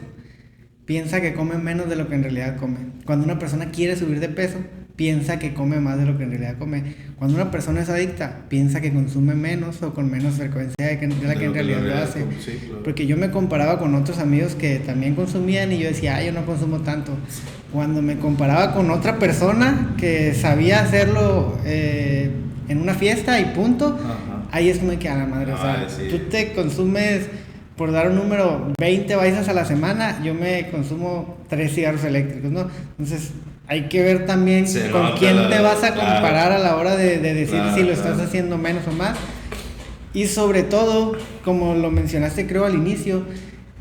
Speaker 1: piensa que come menos de lo que en realidad come. Cuando una persona quiere subir de peso, piensa que come más de lo que en realidad come. Cuando una persona es adicta, piensa que consume menos o con menos frecuencia de la que en realidad lo hace.
Speaker 2: Sí, claro.
Speaker 1: Porque yo me comparaba con otros amigos que también consumían y yo decía, yo no consumo tanto. Cuando me comparaba con otra persona que sabía hacerlo en una fiesta y punto, ahí es como que a la madre, o sea, tú te consumes, por dar un número, 20 baisas a la semana, yo me consumo 3 cigarros eléctricos, ¿no? Entonces hay que ver también con quién te vas a comparar a la hora de decir si lo estás haciendo menos o más. Y sobre todo, como lo mencionaste creo al inicio,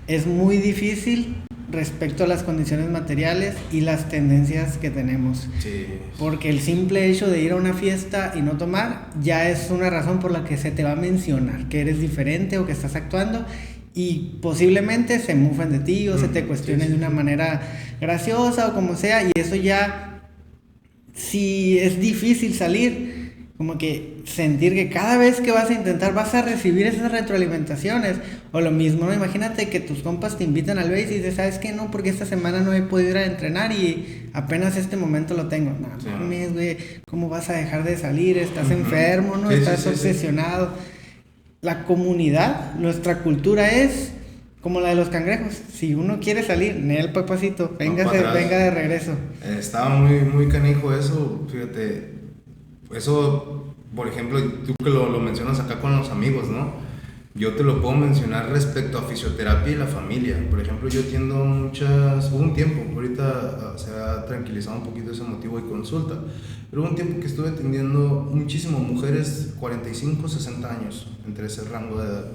Speaker 1: es muy difícil respecto a las condiciones materiales y las tendencias que tenemos.
Speaker 2: Sí.
Speaker 1: Porque el simple hecho de ir a una fiesta y no tomar ya es una razón por la que se te va a mencionar que eres diferente o que estás actuando, y posiblemente se mufen de ti o se te cuestionen de una manera graciosa o como sea, y eso ya, si es difícil salir, como que sentir que cada vez que vas a intentar vas a recibir esas retroalimentaciones. O lo mismo, ¿no? Imagínate que tus compas te invitan al base y dices, ¿sabes qué? No, porque esta semana no he podido ir a entrenar y apenas este momento lo tengo. No mames, güey, ¿cómo vas a dejar de salir? Estás enfermo, ¿no? Estás obsesionado. La comunidad, nuestra cultura es como la de los cangrejos. Si uno quiere salir, Nel, papacito, venga de regreso.
Speaker 2: Estaba muy canijo eso, fíjate. Eso, por ejemplo, tú que lo mencionas acá con los amigos, ¿no? Yo te lo puedo mencionar respecto a fisioterapia y la familia. Por ejemplo, yo atiendo hubo un tiempo, ahorita se ha tranquilizado un poquito ese motivo de consulta, pero hubo un tiempo que estuve atendiendo muchísimo mujeres 45, 60 años, entre ese rango de edad.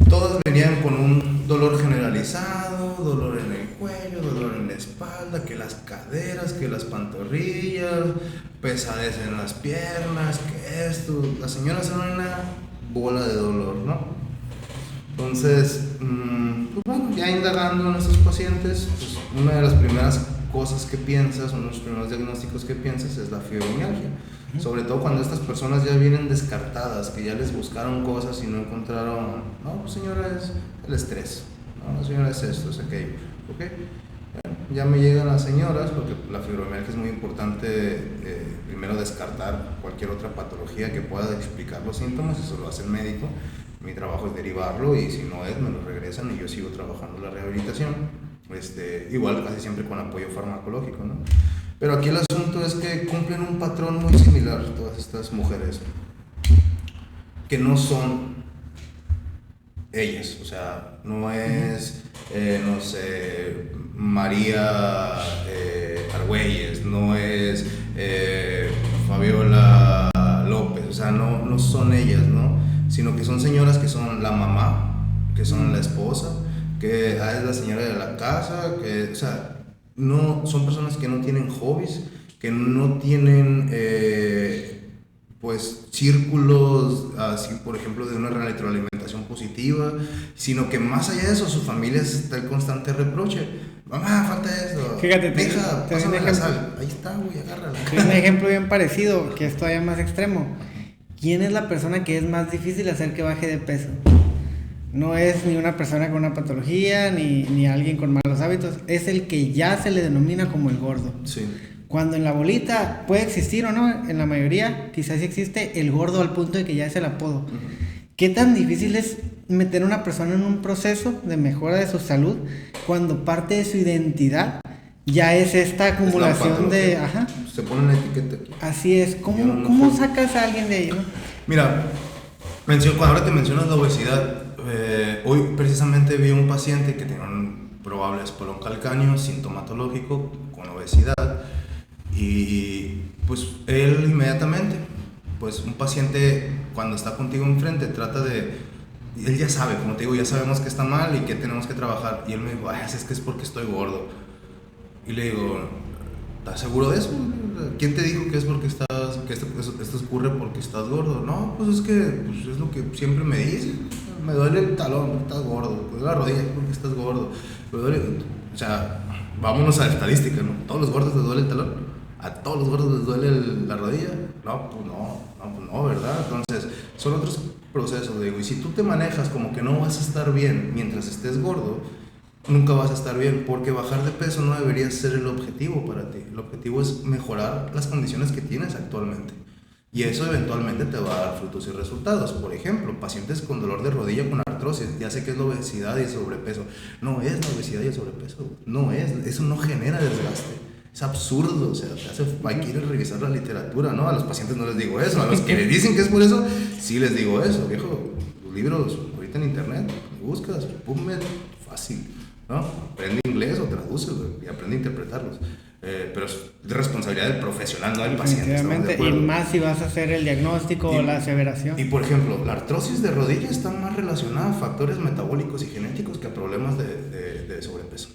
Speaker 2: Todas venían con un dolor generalizado, dolor en el cuello, dolor en la espalda, que las caderas, que las pantorrillas, pesadez en las piernas, que esto. Las señoras eran una bola de dolor, ¿no? Entonces, pues bueno, ya indagando en estos pacientes, pues una de las primeras cosas que piensas, uno de los primeros diagnósticos que piensas es la fibromialgia. Sobre todo cuando estas personas ya vienen descartadas, que ya les buscaron cosas y no encontraron, no, pues señora, es el estrés, no, señora, es esto, es aquello, ¿ok? Ya me llegan las señoras, porque la fibromialgia es muy importante, primero descartar cualquier otra patología que pueda explicar los síntomas, eso lo hace el médico, mi trabajo es derivarlo y si no es, me lo regresan y yo sigo trabajando la rehabilitación, igual casi siempre con apoyo farmacológico, ¿no? Pero aquí el asunto es que cumplen un patrón muy similar todas estas mujeres, que no son ellas, o sea, no es, no sé, María Argüelles, no es Fabiola López, o sea, no son ellas, ¿no? Sino que son señoras que son la mamá, que son la esposa, que es la señora de la casa, que, o sea, no, son personas que no tienen hobbies, que no tienen pues círculos así, por ejemplo, de una retroalimentación positiva, sino que más allá de eso, su familia está el constante reproche. Mamá, falta esto.
Speaker 1: Fíjate,
Speaker 2: hija, pásame la sal. Ahí está, güey, agárrala.
Speaker 1: Un ejemplo bien parecido, que es todavía más extremo. ¿Quién es la persona que es más difícil hacer que baje de peso? No es ni una persona con una patología, ni alguien con malos hábitos. Es el que ya se le denomina como el gordo.
Speaker 2: Sí.
Speaker 1: Cuando en la bolita puede existir o no, en la mayoría quizás sí existe el gordo al punto de que ya es el apodo. Uh-huh. ¿Qué tan difícil es meter a una persona en un proceso de mejora de su salud cuando parte de su identidad ya es esta acumulación de... Ajá.
Speaker 2: Se pone una etiqueta aquí.
Speaker 1: Así es. ¿Cómo sacas a alguien de ahí, no?
Speaker 2: Mira, cuando ahora te mencionas la obesidad, hoy precisamente vi un paciente que tenía un probable espolón calcáneo sintomatológico con obesidad. Y pues él inmediatamente, pues un paciente cuando está contigo enfrente trata de, él ya sabe, como te digo, ya sabemos que está mal y que tenemos que trabajar. Y él me dijo, es que es porque estoy gordo. Y le digo, ¿estás seguro de eso? ¿Quién te dijo que es porque esto ocurre porque estás gordo? No, pues es que pues es lo que siempre me dicen. Me duele el talón porque estás gordo, me duele la rodilla porque estás gordo. Me duele, o sea, vámonos a la estadística, ¿no? ¿Todos los gordos les duele el talón? ¿A todos los gordos les duele la rodilla? No, pues no, ¿verdad? Entonces, son otros procesos, digo, y si tú te manejas como que no vas a estar bien mientras estés gordo, nunca vas a estar bien, porque bajar de peso no debería ser el objetivo para ti. El objetivo es mejorar las condiciones que tienes actualmente. Y eso eventualmente te va a dar frutos y resultados. Por ejemplo, pacientes con dolor de rodilla con artrosis, ya sé que es la obesidad y el sobrepeso. No es la obesidad y el sobrepeso, no es, eso no genera desgaste. Es absurdo, o sea, hay que ir a revisar la literatura, ¿no? A los pacientes no les digo eso, a los que les dicen que es por eso, sí les digo eso, viejo. Los libros, ahorita en internet, buscas, PubMed, fácil, ¿no? Aprende inglés o tradúcelos y aprende a interpretarlos. Pero es de responsabilidad del profesional, no del paciente.
Speaker 1: Y más si vas a hacer el diagnóstico o la aseveración.
Speaker 2: Y por ejemplo, la artrosis de rodilla está más relacionada a factores metabólicos y genéticos que a problemas de sobrepeso.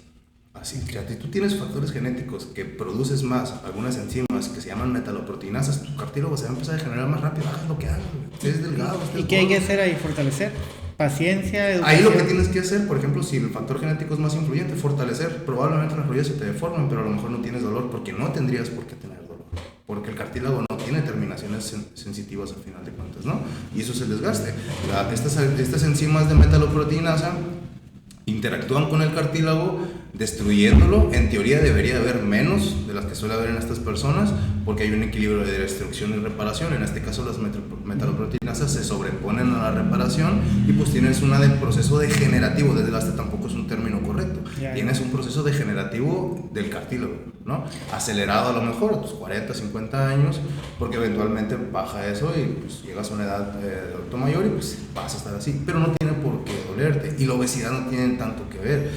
Speaker 2: Así que si tú tienes factores genéticos que produces más algunas enzimas que se llaman metaloproteinasas, tu cartílago se va a empezar a generar más rápido. Hagas lo que hagas, estés delgado.
Speaker 1: ¿Y qué hay que hacer ahí? ¿Fortalecer? ¿Paciencia? ¿Educación?
Speaker 2: Ahí lo que tienes que hacer, por ejemplo, si el factor genético es más influyente, fortalecer. Probablemente las rodillas se te deformen, pero a lo mejor no tienes dolor porque no tendrías por qué tener dolor. Porque el cartílago no tiene terminaciones sensitivas al final de cuentas, ¿no? Y eso es el desgaste. Estas enzimas de metaloproteinasa interactúan con el cartílago destruyéndolo. En teoría debería haber menos de las que suele haber en estas personas porque hay un equilibrio de destrucción y reparación. En este caso las metaloproteinasas se sobreponen a la reparación y pues tienes un proceso degenerativo. Desgaste tampoco es un término correcto. Tienes un proceso degenerativo del cartílago, ¿no? Acelerado a lo mejor a tus 40, 50 años porque eventualmente baja eso y pues llegas a una edad de adulto mayor y pues vas a estar así, pero no tiene por qué dolerte y la obesidad no tiene tanto que ver.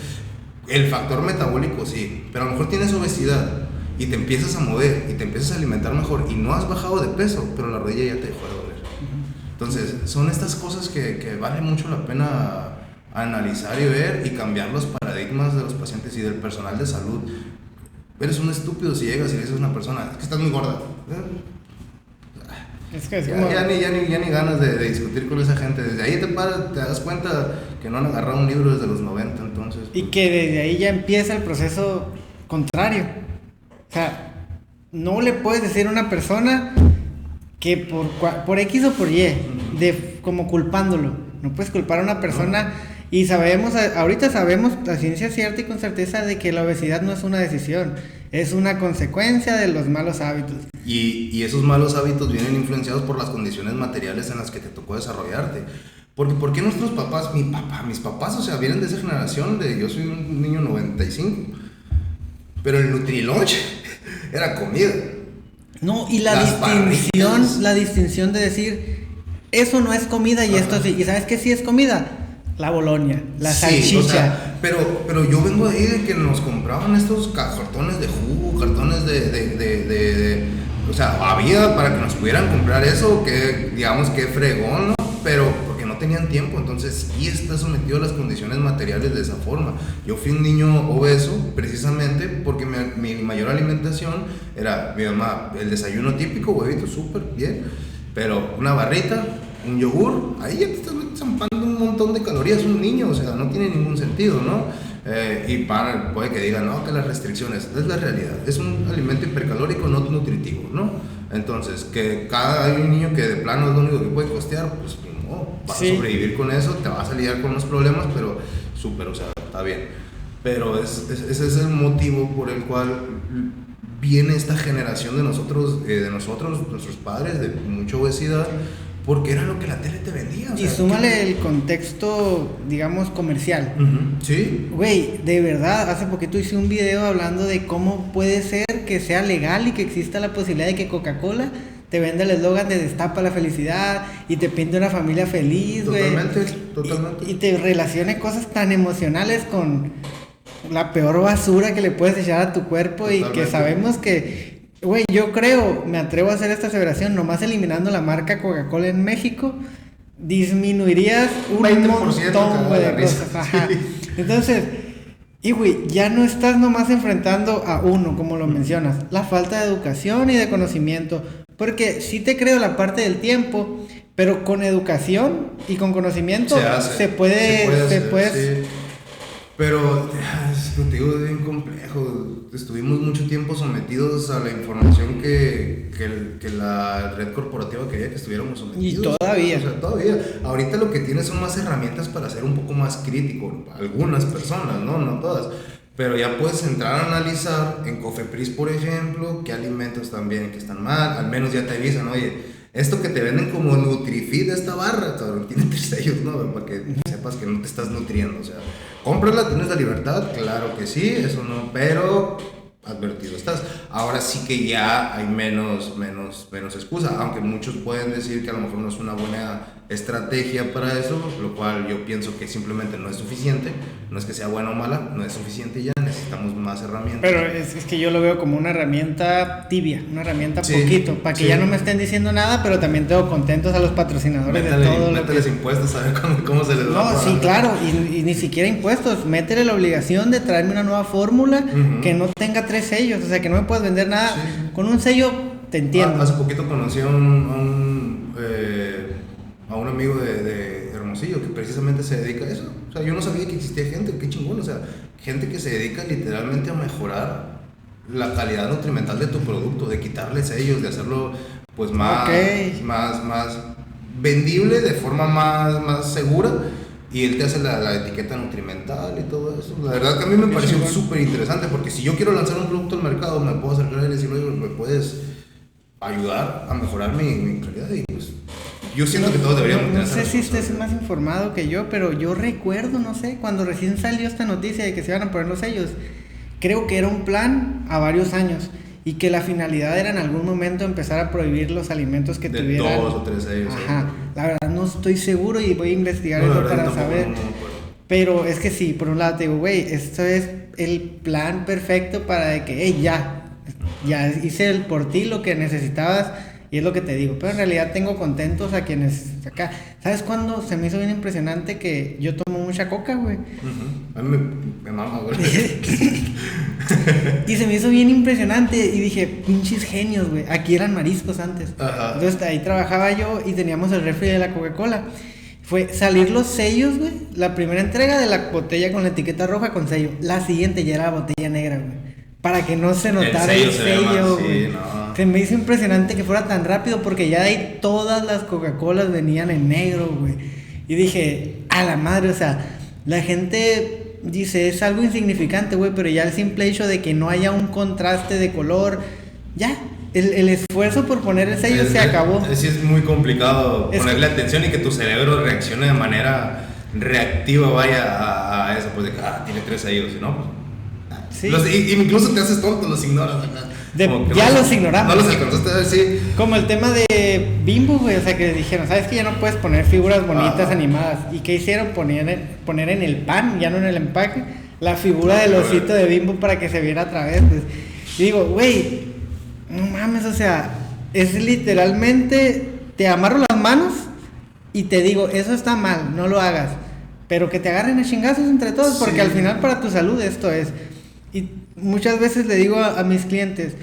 Speaker 2: El factor metabólico sí, pero a lo mejor tienes obesidad y te empiezas a mover y te empiezas a alimentar mejor y no has bajado de peso, pero la rodilla ya te dejó de doler. Entonces, son estas cosas que vale mucho la pena analizar y ver y cambiar los paradigmas de los pacientes y del personal de salud. Eres un estúpido si llegas y le dices a una persona, es que estás muy gorda.
Speaker 1: Es que es
Speaker 2: ya ni ganas de discutir con esa gente. Desde ahí te das cuenta que no han agarrado un libro desde los 90, entonces...
Speaker 1: Y pues, que desde ahí ya empieza el proceso contrario. O sea, no le puedes decir a una persona que por X o por Y, como culpándolo. No puedes culpar a una persona... Y ahorita sabemos a ciencia cierta y con certeza de que la obesidad no es una decisión, es una consecuencia de los malos hábitos.
Speaker 2: Y esos malos hábitos vienen influenciados por las condiciones materiales en las que te tocó desarrollarte. Porque ¿por qué nuestros papás, mis papás, o sea, vienen de esa generación yo soy un niño 95, pero el Nutrilunch era comida.
Speaker 1: No, y la distinción de decir, eso no es comida y esto sí, y ¿sabes qué sí es comida? La Bolonia, la salchicha.
Speaker 2: O sea, pero yo vengo de ahí de que nos compraban estos cartones de jugo, cartones o sea, había para que nos pudieran comprar eso, que digamos que fregón, ¿no? Pero porque no no tenían tiempo, entonces sí está sometido a las condiciones materiales de esa forma. Yo fui un niño obeso precisamente porque mi mayor alimentación era, mi mamá, el desayuno típico, huevito, súper bien, pero una barrita, un yogur, ahí ya te estás zampando un montón de calorías un niño, o sea, no tiene ningún sentido, ¿no? Puede que digan, no, que las restricciones, es la realidad, es un alimento hipercalórico no nutritivo, ¿no? Entonces, que hay un niño que de plano es lo único que puede costear, pues no, vas a sobrevivir con eso, te vas a lidiar con los problemas, pero súper, o sea, está bien. Pero ese es el motivo por el cual viene esta generación de nosotros, nuestros padres, de mucha obesidad, porque era lo que la tele te vendía. O sea,
Speaker 1: y súmale el contexto, digamos, comercial.
Speaker 2: Sí.
Speaker 1: Güey, de verdad, hace poquito hice un video hablando de cómo puede ser que sea legal y que exista la posibilidad de que Coca-Cola te venda el eslogan de destapa la felicidad y te pinte una familia feliz, güey. Totalmente. Y te relacione cosas tan emocionales con la peor basura que le puedes echar a tu cuerpo. Totalmente. Y que sabemos que... Güey, yo creo, me atrevo a hacer esta aseveración, nomás eliminando la marca Coca-Cola en México, disminuirías un
Speaker 2: 20%
Speaker 1: montón, güey, de cosas. Ajá. Sí. Entonces, y güey, ya no estás nomás enfrentando a uno, como lo mencionas, la falta de educación y de conocimiento, porque sí te creo la parte del tiempo, pero con educación y con conocimiento se puede
Speaker 2: sí. Pero, contigo es bien complejo. Estuvimos mucho tiempo sometidos a la información que la red corporativa quería que estuviéramos sometidos.
Speaker 1: Y todavía.
Speaker 2: O sea, todavía. Ahorita lo que tienes son más herramientas para ser un poco más crítico. Algunas personas, no todas. Pero ya puedes entrar a analizar en Cofepris, por ejemplo, qué alimentos están bien y qué están mal. Al menos ya te avisan, oye, esto que te venden como Nutrifit, esta barra, cabrón, tiene 3 sellos, ¿no? Para que sepas que no te estás nutriendo, o sea, cómprala, tienes la libertad, claro que sí, eso no, pero advertido estás. Ahora sí que ya hay menos excusa, aunque muchos pueden decir que a lo mejor no es una buena estrategia para eso, lo cual yo pienso que simplemente no es suficiente, no es que sea buena o mala, no es suficiente ya, necesitamos más herramientas.
Speaker 1: Pero es que yo lo veo como una herramienta tibia, una herramienta poquito, para que ya no me estén diciendo nada, pero también tengo contentos a los patrocinadores de todo lo que...
Speaker 2: Mételes impuestos, a ver cómo se les va.
Speaker 1: No, sí, claro, y ni siquiera impuestos, métele la obligación de traerme una nueva fórmula que no tenga 3 sellos, o sea, que no me puedas vender nada, con un sello te entiendo.
Speaker 2: Hace poquito conocí a un amigo de Hermosillo que precisamente se dedica a eso. O sea, yo no sabía que existía gente, qué chingón, o sea, gente que se dedica literalmente a mejorar la calidad nutrimental de tu producto, de quitarle sellos, de hacerlo pues más vendible, de forma más segura, y él te hace la etiqueta nutrimental y todo eso. La verdad que a mí me pareció súper interesante, porque si yo quiero lanzar un producto al mercado, me puedo acercar a él y decirle, me puedes ayudar a mejorar mi calidad, y pues yo siento que todos deberíamos tener.
Speaker 1: No sé si estés más informado que yo, pero yo recuerdo, no sé, cuando recién salió esta noticia de que se iban a poner los sellos, creo que era un plan a varios años y que la finalidad era en algún momento empezar a prohibir los alimentos que tuvieran
Speaker 2: 2 o 3 sellos.
Speaker 1: Ajá, la verdad no estoy seguro y voy a investigar eso para saber. Pero es que sí, por un lado te digo, güey, esto es el plan perfecto para de que, hey, ya hice por ti lo que necesitabas. Y es lo que te digo, pero en realidad tengo contentos a quienes acá. ¿Sabes cuándo se me hizo bien impresionante que yo tomo mucha coca, güey?
Speaker 2: A mí me mama, güey.
Speaker 1: Y se me hizo bien impresionante y dije, pinches genios, güey. Aquí eran mariscos antes.
Speaker 2: Ajá.
Speaker 1: Entonces ahí trabajaba yo y teníamos el refri de la Coca-Cola. Fue salir los sellos, güey. La primera entrega de la botella con la etiqueta roja con sello. La siguiente ya era la botella negra, güey. Para que no se notara el sello, güey. Se me hizo impresionante que fuera tan rápido porque ya de ahí todas las Coca-Colas venían en negro, güey. Y dije, a la madre, o sea, la gente dice, es algo insignificante, güey, pero ya el simple hecho de que no haya un contraste de color, ya, el esfuerzo por poner el sello se acabó.
Speaker 2: Sí, es muy complicado ponerle atención y que tu cerebro reaccione de manera reactiva, vaya, a eso, pues de que, tiene 3 sellos, ¿no? Sí. Incluso te haces tonto, los ignoras, ¿verdad?
Speaker 1: Ya los ignoramos.
Speaker 2: No los alcanzaste a ver, sí.
Speaker 1: Como el tema de Bimbo, güey, o sea, que dijeron, ¿sabes que ya no puedes poner figuras bonitas animadas? ¿Y qué hicieron? Poner en el pan, ya no en el empaque, la figura del osito de Bimbo para que se viera a través, pues. Y digo, güey, no mames, o sea, es literalmente, te amarro las manos Y te digo, eso está mal, no lo hagas. Pero que te agarren a chingazos entre todos, porque al final para tu salud esto es. Y muchas veces le digo a mis clientes,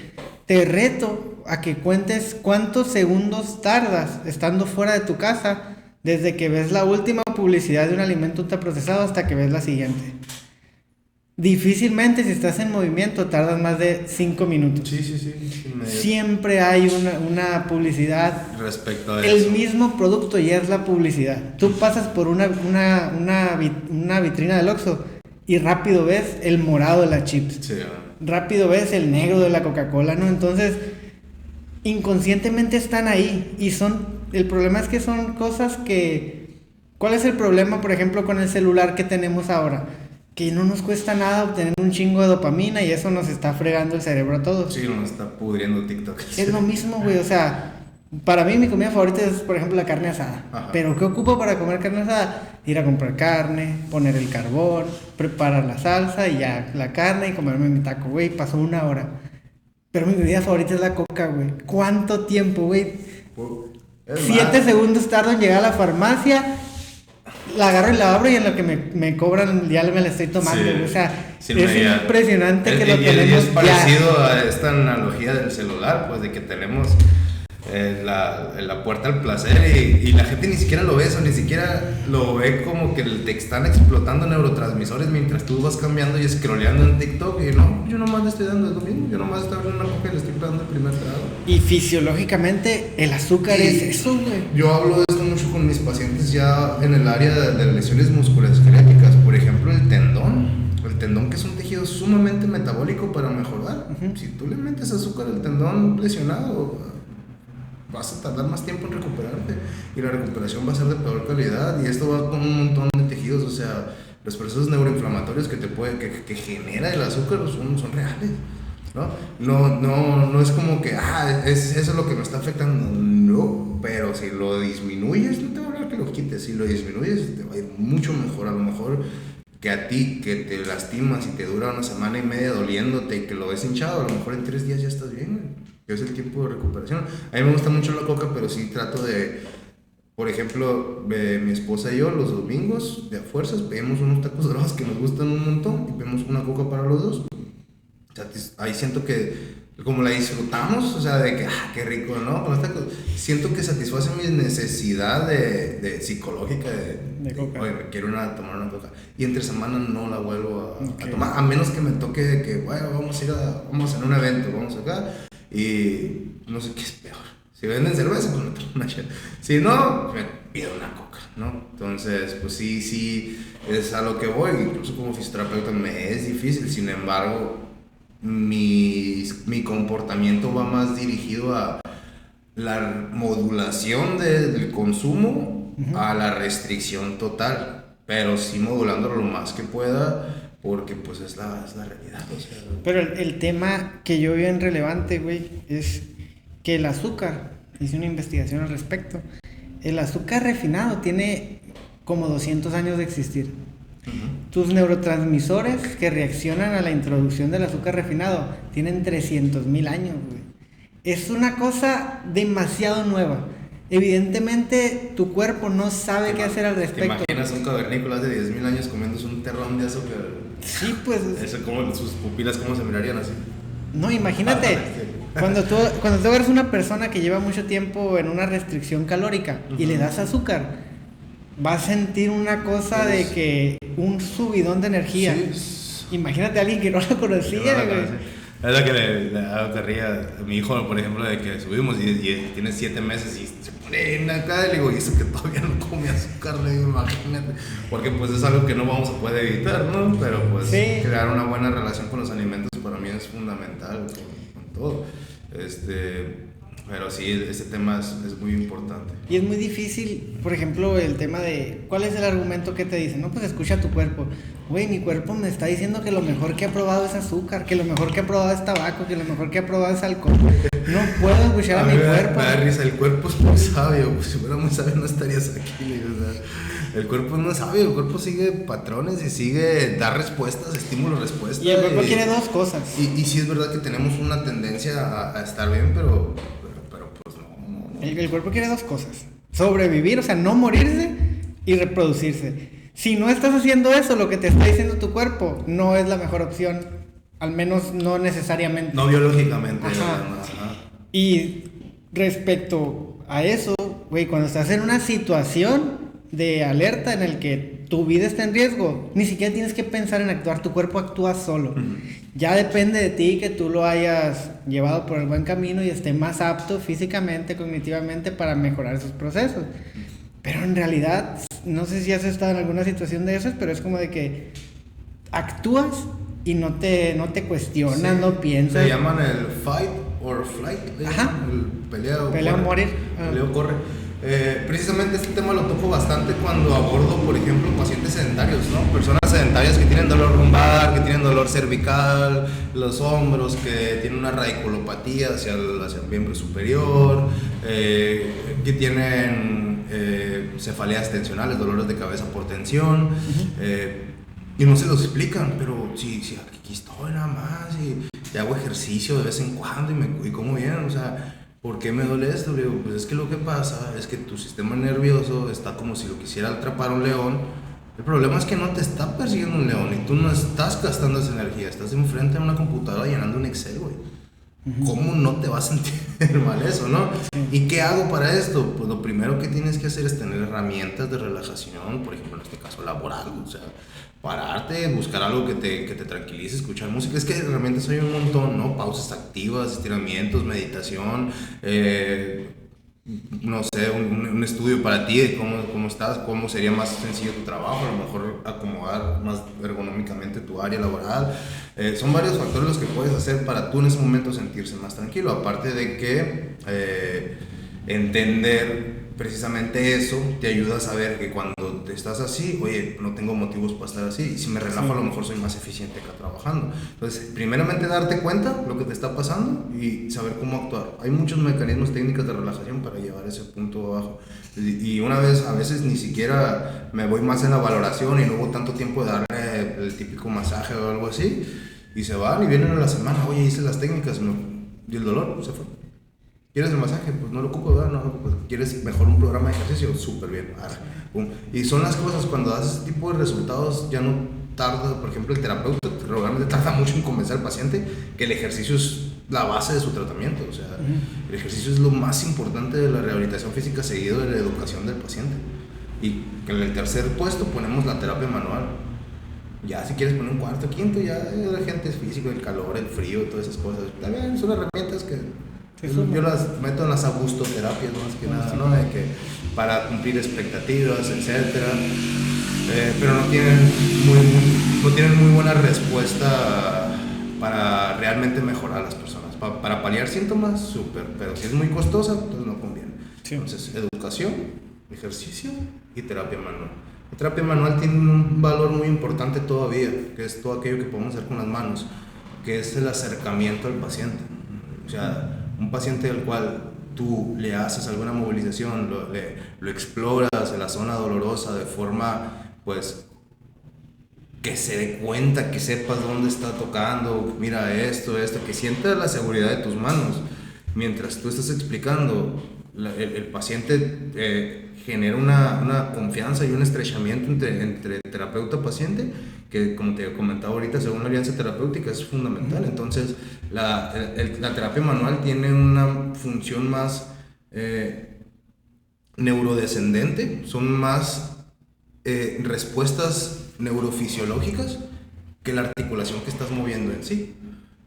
Speaker 1: te reto a que cuentes cuántos segundos tardas estando fuera de tu casa desde que ves la última publicidad de un alimento ultraprocesado hasta que ves la siguiente. Difícilmente si estás en movimiento tardas más de 5 minutos.
Speaker 2: Sí.
Speaker 1: Siempre hay una publicidad
Speaker 2: respecto a
Speaker 1: el
Speaker 2: eso.
Speaker 1: mismo producto ya es la publicidad. Tú pasas por una vitrina del Oxxo y rápido ves el morado de las chips.
Speaker 2: Sí,
Speaker 1: rápido ves el negro de la Coca-Cola, ¿no? Entonces inconscientemente están ahí y el problema es que son cosas que... ¿Cuál es el problema, por ejemplo, con el celular que tenemos ahora? Que no nos cuesta nada obtener un chingo de dopamina y eso nos está fregando el cerebro a todos.
Speaker 2: Sí, nos está pudriendo TikTok.
Speaker 1: Es lo mismo, güey, o sea, para mí mi comida favorita es, por ejemplo, la carne asada. Ajá. Pero ¿qué ocupo para comer carne asada? Ir a comprar carne, poner el carbón, preparar la salsa y ya la carne y comerme mi taco, güey, pasó 1 hora. Pero mi bebida favorita es la coca, güey. ¿Cuánto tiempo, güey? 7 segundos tardo en llegar a la farmacia, la agarro y la abro y en lo que me cobran ya me la estoy tomando, sí. O sea, sí, es impresionante que lo tenemos.
Speaker 2: Es parecido a esta analogía del celular, pues de que tenemos la puerta al placer y la gente ni siquiera lo ve eso, ni siquiera lo ve como que te están explotando neurotransmisores mientras tú vas cambiando y scrolleando en TikTok y no, yo nomás le estoy dando lo mismo, yo nomás estoy abriendo una coca y le estoy dando el primer trago.
Speaker 1: Y fisiológicamente el azúcar es eso, güey.
Speaker 2: Yo hablo de esto mucho con mis pacientes ya en el área de lesiones musculoesqueléticas, por ejemplo el tendón que es un tejido sumamente metabólico para mejorar. Si tú le metes azúcar al tendón lesionado, vas a tardar más tiempo en recuperarte y la recuperación va a ser de peor calidad y esto va con un montón de tejidos, o sea, los procesos neuroinflamatorios que genera el azúcar son reales, no es como que eso es lo que me está afectando, no, pero si lo disminuyes, no te voy a hablar que lo quites, si lo disminuyes te va a ir mucho mejor, a lo mejor que a ti que te lastimas y te dura 1 semana y media doliéndote y que lo ves hinchado, a lo mejor en 3 días ya estás bien, que es el tiempo de recuperación. A mí me gusta mucho la coca, pero sí trato de, por ejemplo, mi esposa y yo los domingos de a fuerzas pedimos unos tacos dorados que nos gustan un montón y pedimos una coca para los dos. Ahí siento que como la disfrutamos, o sea, de que qué rico, ¿no? Con los tacos, siento que satisface mi necesidad de psicológica de coca. Oye, quiero tomar una coca y entre semana no la vuelvo a tomar, a menos que me toque de que bueno, vamos a un evento, vamos acá y no sé qué es peor. Si venden cerveza, pues me tomo una chela. Si no, me pido una coca, ¿no? Entonces, pues sí, es a lo que voy. Incluso como fisioterapeuta me es difícil. Sin embargo, mi comportamiento va más dirigido a la modulación del consumo, a la restricción total. Pero sí modulándolo lo más que pueda, porque pues es la realidad, o sea.
Speaker 1: Pero el tema que yo veo en relevante, güey, es que el azúcar, hice una investigación al respecto, el azúcar refinado tiene como 200 años de existir. Tus neurotransmisores que reaccionan a la introducción del azúcar refinado tienen 300,000 años, güey. Es una cosa demasiado nueva. Evidentemente tu cuerpo no sabe qué hacer al respecto.
Speaker 2: ¿Te imaginas un cavernícola de 10,000 años comiéndose un terrón de azúcar?
Speaker 1: Sí, pues.
Speaker 2: Eso, como sus pupilas, ¿cómo se mirarían así?
Speaker 1: No, imagínate, cuando tú eres una persona que lleva mucho tiempo en una restricción calórica y le das azúcar, vas a sentir una cosa de que un subidón de energía. Sí. Imagínate a alguien que no la conocía, güey.
Speaker 2: Es lo que le ría a mi hijo, por ejemplo, de que subimos y tiene 7 meses y se pone en acá y le digo, y eso que todavía no come azúcar, le digo, imagínate, porque pues es algo que no vamos a poder evitar, ¿no? Pero pues crear una buena relación con los alimentos para mí es fundamental con todo. Pero sí, ese tema es muy importante.
Speaker 1: Y es muy difícil, por ejemplo, el tema de ¿cuál es el argumento que te dicen? No, pues escucha tu cuerpo. Güey, mi cuerpo me está diciendo que lo mejor que ha probado es azúcar, que lo mejor que ha probado es tabaco, que lo mejor que ha probado es alcohol. No puedo escuchar a mi cuerpo.
Speaker 2: Me da risa, el cuerpo es muy sabio. Si fuera muy sabio no estarías aquí. O sea, el cuerpo no es sabio, el cuerpo sigue patrones y sigue dar respuestas, estímulo-respuesta.
Speaker 1: Y el cuerpo quiere 2 cosas.
Speaker 2: Y sí es verdad que tenemos una tendencia a estar bien, pero pues no.
Speaker 1: El cuerpo quiere 2 cosas. sobrevivir, o sea, no morirse y reproducirse. Si no estás haciendo eso, lo que te está diciendo tu cuerpo no es la mejor opción, al menos no necesariamente.
Speaker 2: No biológicamente.
Speaker 1: Ajá. Y respecto a eso, güey, cuando estás en una situación de alerta en el que tu vida está en riesgo, ni siquiera tienes que pensar en actuar, tu cuerpo actúa solo. Ya depende de ti que tú lo hayas llevado por el buen camino y esté más apto físicamente, cognitivamente para mejorar esos procesos. Pero en realidad, no sé si has estado en alguna situación de esas, pero es como de que actúas y no te cuestionas, no piensas.
Speaker 2: Se llaman el fight or flight.
Speaker 1: Ajá.
Speaker 2: El pelea
Speaker 1: o morir.
Speaker 2: Pelea o corre. Precisamente este tema lo toco bastante cuando abordo, por ejemplo, pacientes sedentarios, ¿no? Personas sedentarias que tienen dolor lumbar, que tienen dolor cervical, los hombros, que tienen una radiculopatía hacia el miembro superior, que tienen cefaleas tensionales, dolores de cabeza por tensión, y no se los explican, pero sí, aquí estoy nada más y hago ejercicio de vez en cuando y como bien, o sea, ¿por qué me duele esto? Le digo, pues es que lo que pasa es que tu sistema nervioso está como si lo quisiera atrapar un león. El problema es que no te está persiguiendo un león y tú no estás gastando esa energía, estás enfrente de una computadora llenando un Excel, güey. ¿Cómo no te va a sentir mal eso, no? ¿Y qué hago para esto? Pues lo primero que tienes que hacer es tener herramientas de relajación, por ejemplo, en este caso laboral, o sea, pararte, buscar algo que te tranquilice, escuchar música. Es que herramientas hay un montón, ¿no? Pausas activas, estiramientos, meditación, no sé, un estudio para ti de cómo estás, cómo sería más sencillo tu trabajo, a lo mejor acomodar más ergonómicamente tu área laboral. Son varios factores los que puedes hacer para tú en ese momento sentirse más tranquilo, aparte de que entender precisamente eso te ayuda a saber que cuando te estás así, oye, no tengo motivos para estar así, y si me relajo a lo mejor soy más eficiente acá trabajando. Entonces, primeramente darte cuenta lo que te está pasando y saber cómo actuar. Hay muchos mecanismos, técnicas de relajación para llevar ese punto abajo. Y una vez, a veces ni siquiera me voy más en la valoración y no hubo tanto tiempo de darle el típico masaje o algo así, y se van y vienen a la semana, oye, hice las técnicas, y el dolor se fue. ¿Quieres el masaje? Pues no lo ocupo, ¿verdad? No, pues, ¿quieres mejor un programa de ejercicio? Súper bien. Y son las cosas, cuando das ese tipo de resultados, ya no tarda, por ejemplo, el terapeuta realmente tarda mucho en convencer al paciente que el ejercicio es la base de su tratamiento. O sea, el ejercicio es lo más importante de la rehabilitación física, seguido de la educación del paciente. Y en el tercer puesto ponemos la terapia manual. Ya si quieres poner un cuarto, quinto, ya la gente es físico, el calor, el frío, todas esas cosas. También son herramientas que yo las meto en las agustoterapias más que nada, ¿no? De que para cumplir expectativas, etcétera, pero no tienen muy buena respuesta para realmente mejorar a las personas. Para paliar síntomas, súper, pero si es muy costosa, entonces no conviene. Entonces, educación, ejercicio y terapia manual. La terapia manual tiene un valor muy importante todavía, que es todo aquello que podemos hacer con las manos, que es el acercamiento al paciente. O sea, un paciente al cual tú le haces alguna movilización, lo exploras en la zona dolorosa de forma, pues, que se dé cuenta, que sepas dónde está tocando, mira esto, que sientas la seguridad de tus manos. Mientras tú estás explicando, el paciente genera una confianza y un estrechamiento entre terapeuta y paciente, que como te comentaba ahorita, según la alianza terapéutica es fundamental. Entonces la terapia manual tiene una función más neurodescendente, son más respuestas neurofisiológicas que la articulación que estás moviendo en sí.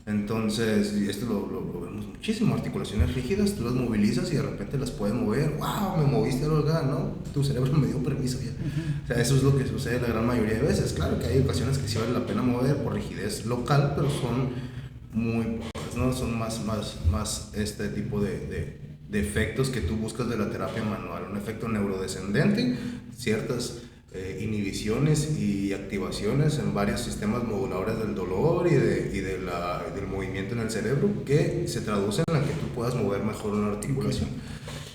Speaker 2: Entonces, y esto lo vemos muchísimo, articulaciones rígidas, tú las movilizas y de repente las puedes mover. ¡Wow! Me moviste el órgano, ¿no? Tu cerebro me dio permiso ya. O sea, eso es lo que sucede la gran mayoría de veces. Claro que hay ocasiones que sí vale la pena mover por rigidez local, pero son muy pocas, ¿no? Son más este tipo de efectos que tú buscas de la terapia manual. Un efecto neurodescendente, ciertas inhibiciones y activaciones en varios sistemas moduladores del dolor y del movimiento en el cerebro, que se traducen en que tú puedas mover mejor una articulación.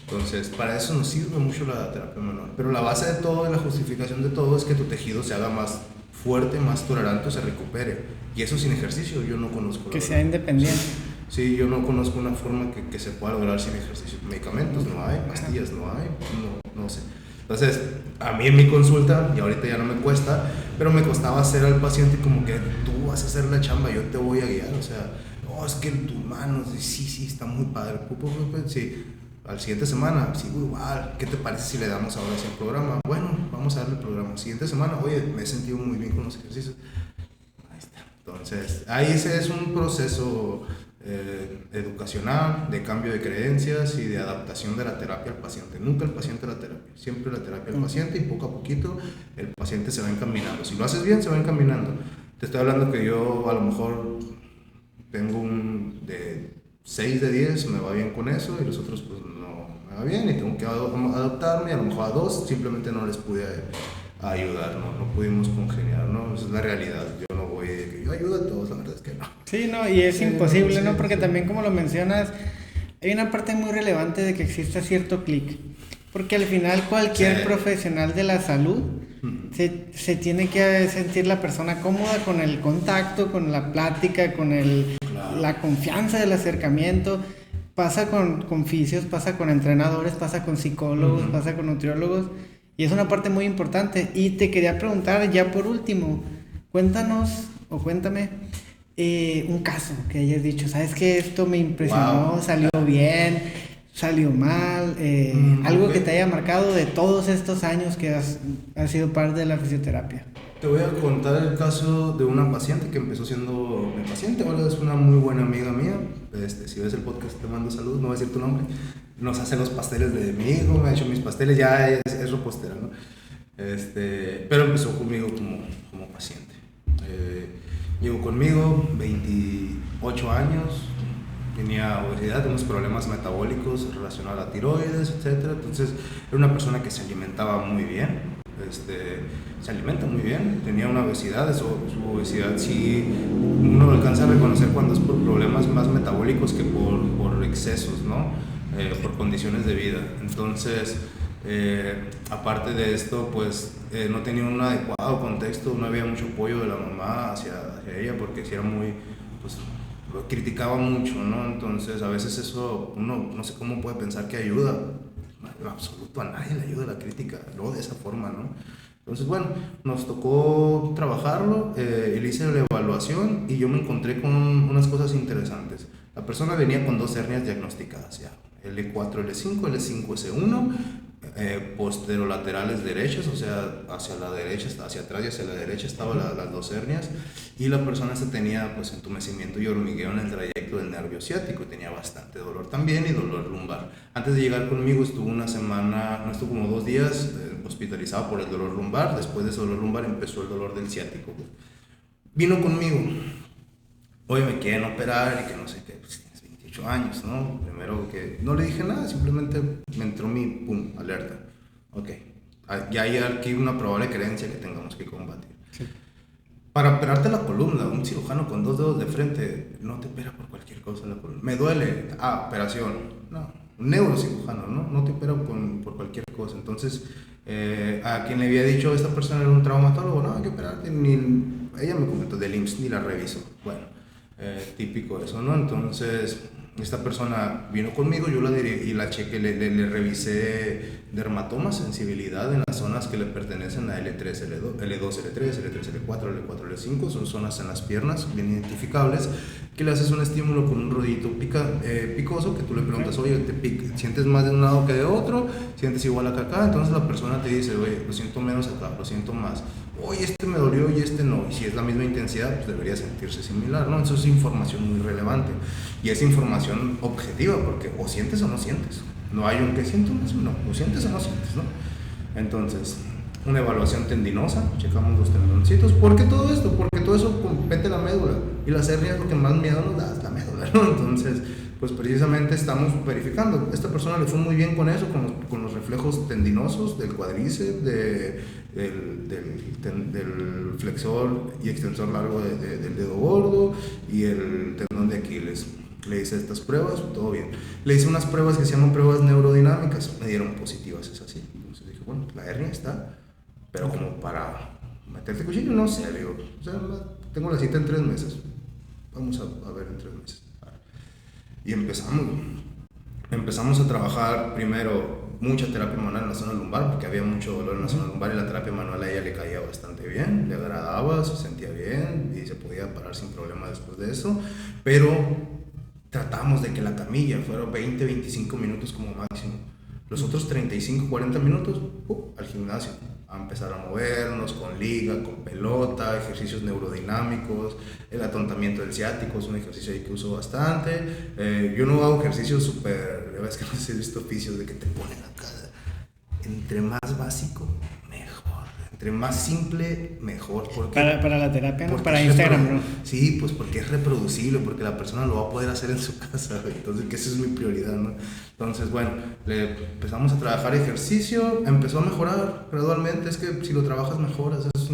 Speaker 2: Entonces, para eso nos sirve mucho la terapia manual. Pero la base de todo y la justificación de todo es que tu tejido se haga más fuerte, más tolerante, se recupere. Y eso sin ejercicio yo no conozco.
Speaker 1: Que sea independiente.
Speaker 2: Sí, yo no conozco una forma que se pueda lograr sin ejercicio. Medicamentos no hay, pastillas no hay, no sé. Entonces, a mí en mi consulta, y ahorita ya no me cuesta, pero me costaba hacer al paciente como que tú vas a hacer la chamba, yo te voy a guiar. O sea, no, es que en tus manos, sí, está muy padre. Sí, al siguiente semana, sí, igual, ¿qué te parece si le damos ahora sí el programa? Bueno, vamos a darle el programa. Siguiente semana, oye, me he sentido muy bien con los ejercicios. Ahí está. Entonces, ahí ese es un proceso educacional, de cambio de creencias y de adaptación de la terapia al paciente. Nunca el paciente la terapia, siempre la terapia al paciente, y poco a poquito el paciente se va encaminando. Si lo haces bien, se va encaminando. Te estoy hablando que yo a lo mejor tengo un de 6 de 10, me va bien con eso, y los otros pues no me va bien y tengo que adaptarme. A lo mejor a 2 simplemente no les pude ayudar, no pudimos congeniar, ¿no? Esa es la realidad. Yo no voy de que yo ayudo a todos, la verdad es que no.
Speaker 1: Sí, no, y es imposible, ¿no? Porque también, como lo mencionas, hay una parte muy relevante de que exista cierto clic. Porque al final cualquier profesional de la salud se tiene que sentir la persona cómoda con el contacto, con la plática, con la confianza del acercamiento. Pasa con fisios, pasa con entrenadores, pasa con psicólogos, pasa con nutriólogos. Y es una parte muy importante. Y te quería preguntar, ya por último, cuéntanos o cuéntame un caso que hayas dicho, ¿sabes qué? Esto me impresionó, salió bien, salió mal, algo que te haya marcado de todos estos años que has sido parte de la fisioterapia.
Speaker 2: Te voy a contar el caso de una paciente que empezó siendo mi paciente, ahora es una muy buena amiga mía. Si ves el podcast te mando saludos, no voy a decir tu nombre. Nos hace los pasteles de mi hijo, me ha hecho mis pasteles, ya es repostera, ¿no? Pero empezó conmigo como paciente. Llegó conmigo, 28 años, tenía obesidad, unos problemas metabólicos relacionados a la tiroides, etc. Entonces era una persona que se alimentaba muy bien. Se alimenta muy bien, tenía una obesidad, su obesidad sí uno lo alcanza a reconocer cuando es por problemas más metabólicos que por excesos, ¿no? Por condiciones de vida. Entonces, aparte de esto, pues no tenía un adecuado contexto, no había mucho apoyo de la mamá hacia ella, porque si era muy, pues lo criticaba mucho, ¿no? Entonces a veces eso uno no sé cómo puede pensar que ayuda. En absoluto a nadie le ayuda la crítica, no de esa forma, ¿no? Entonces, bueno, nos tocó trabajarlo, le hice la evaluación y yo me encontré con unas cosas interesantes. La persona venía con 2 hernias diagnosticadas ya, L4, L5, L5, S1, posterolaterales derechas, o sea, hacia la derecha, hacia atrás y hacia la derecha estaban las 2 hernias, y la persona tenía pues entumecimiento y hormigueo en el trayecto del nervio ciático, tenía bastante dolor también y dolor lumbar. Antes de llegar conmigo estuvo una semana, no estuvo como 2 días hospitalizado por el dolor lumbar. Después de ese dolor lumbar empezó el dolor del ciático. Vino conmigo, oye, me quieren operar y que no sé qué, pues tienes 28 años, ¿no? Primero que no le dije nada, simplemente me entró mi pum, alerta. Ok, ya hay aquí una probable creencia que tengamos que combatir. Sí. Para operarte la columna, un cirujano con 2 dedos de frente no te opera por cualquier cosa la columna. Me duele, operación. No, un neurocirujano, no te opera por cualquier cosa. Entonces, a quien le había dicho esta persona era un traumatólogo, no hay que operarte, ella me comentó del IMSS, ni la revisó. Bueno, típico eso, ¿no? Entonces esta persona vino conmigo, yo la chequé, le revisé dermatoma, sensibilidad en las zonas que le pertenecen a L3, L2, L3, L4, L4, L5, son zonas en las piernas bien identificables, que le haces un estímulo con un rodillito picoso, que tú le preguntas, oye, ¿sientes más de un lado que de otro? ¿Sientes igual acá? Entonces la persona te dice, oye, lo siento menos acá, lo siento más. Oye, este me dolió y este no. Y si es la misma intensidad, pues debería sentirse similar, ¿no? Eso es información muy relevante. Y es información objetiva, porque o sientes o no sientes. No hay un que siento, no, o sientes o no sientes, ¿no? Entonces, una evaluación tendinosa, checamos los tendoncitos. ¿Por qué todo esto? Porque todo eso compete la médula. Y las hernias lo que más miedo nos da es la médula, ¿no? Entonces, pues precisamente estamos verificando. Esta persona le fue muy bien con eso, con los reflejos tendinosos del cuádriceps, del flexor y extensor largo del dedo gordo y el tendón de Aquiles. Le hice estas pruebas, todo bien. Le hice unas pruebas que se llaman pruebas neurodinámicas, me dieron positivas, es así. Entonces dije, bueno, la hernia está, pero como para meterte cuchillo, no sé, digo, o sea, tengo la cita en 3 meses. Vamos a ver en 3 meses. Y empezamos a trabajar primero mucha terapia manual en la zona lumbar, porque había mucho dolor en la zona lumbar, y la terapia manual a ella le caía bastante bien, le agradaba, se sentía bien y se podía parar sin problema después de eso, pero tratamos de que la camilla fuera 20-25 minutos como máximo. Los otros 35-40 minutos al gimnasio, a empezar a movernos con liga, con pelota, ejercicios neurodinámicos. El atontamiento del ciático es un ejercicio ahí que uso bastante. Yo no hago ejercicios súper, es que no sé si he visto oficios de que te ponen acá. Entre más básico, mejor. Entre más simple, mejor. Porque,
Speaker 1: para la terapia, ¿no? Para Instagram, ¿no?
Speaker 2: Sí, pues porque es reproducible, porque la persona lo va a poder hacer en su casa. Entonces, que esa es mi prioridad, ¿no? Entonces, bueno, le empezamos a trabajar ejercicio, empezó a mejorar gradualmente. Es que si lo trabajas, mejoras, eso es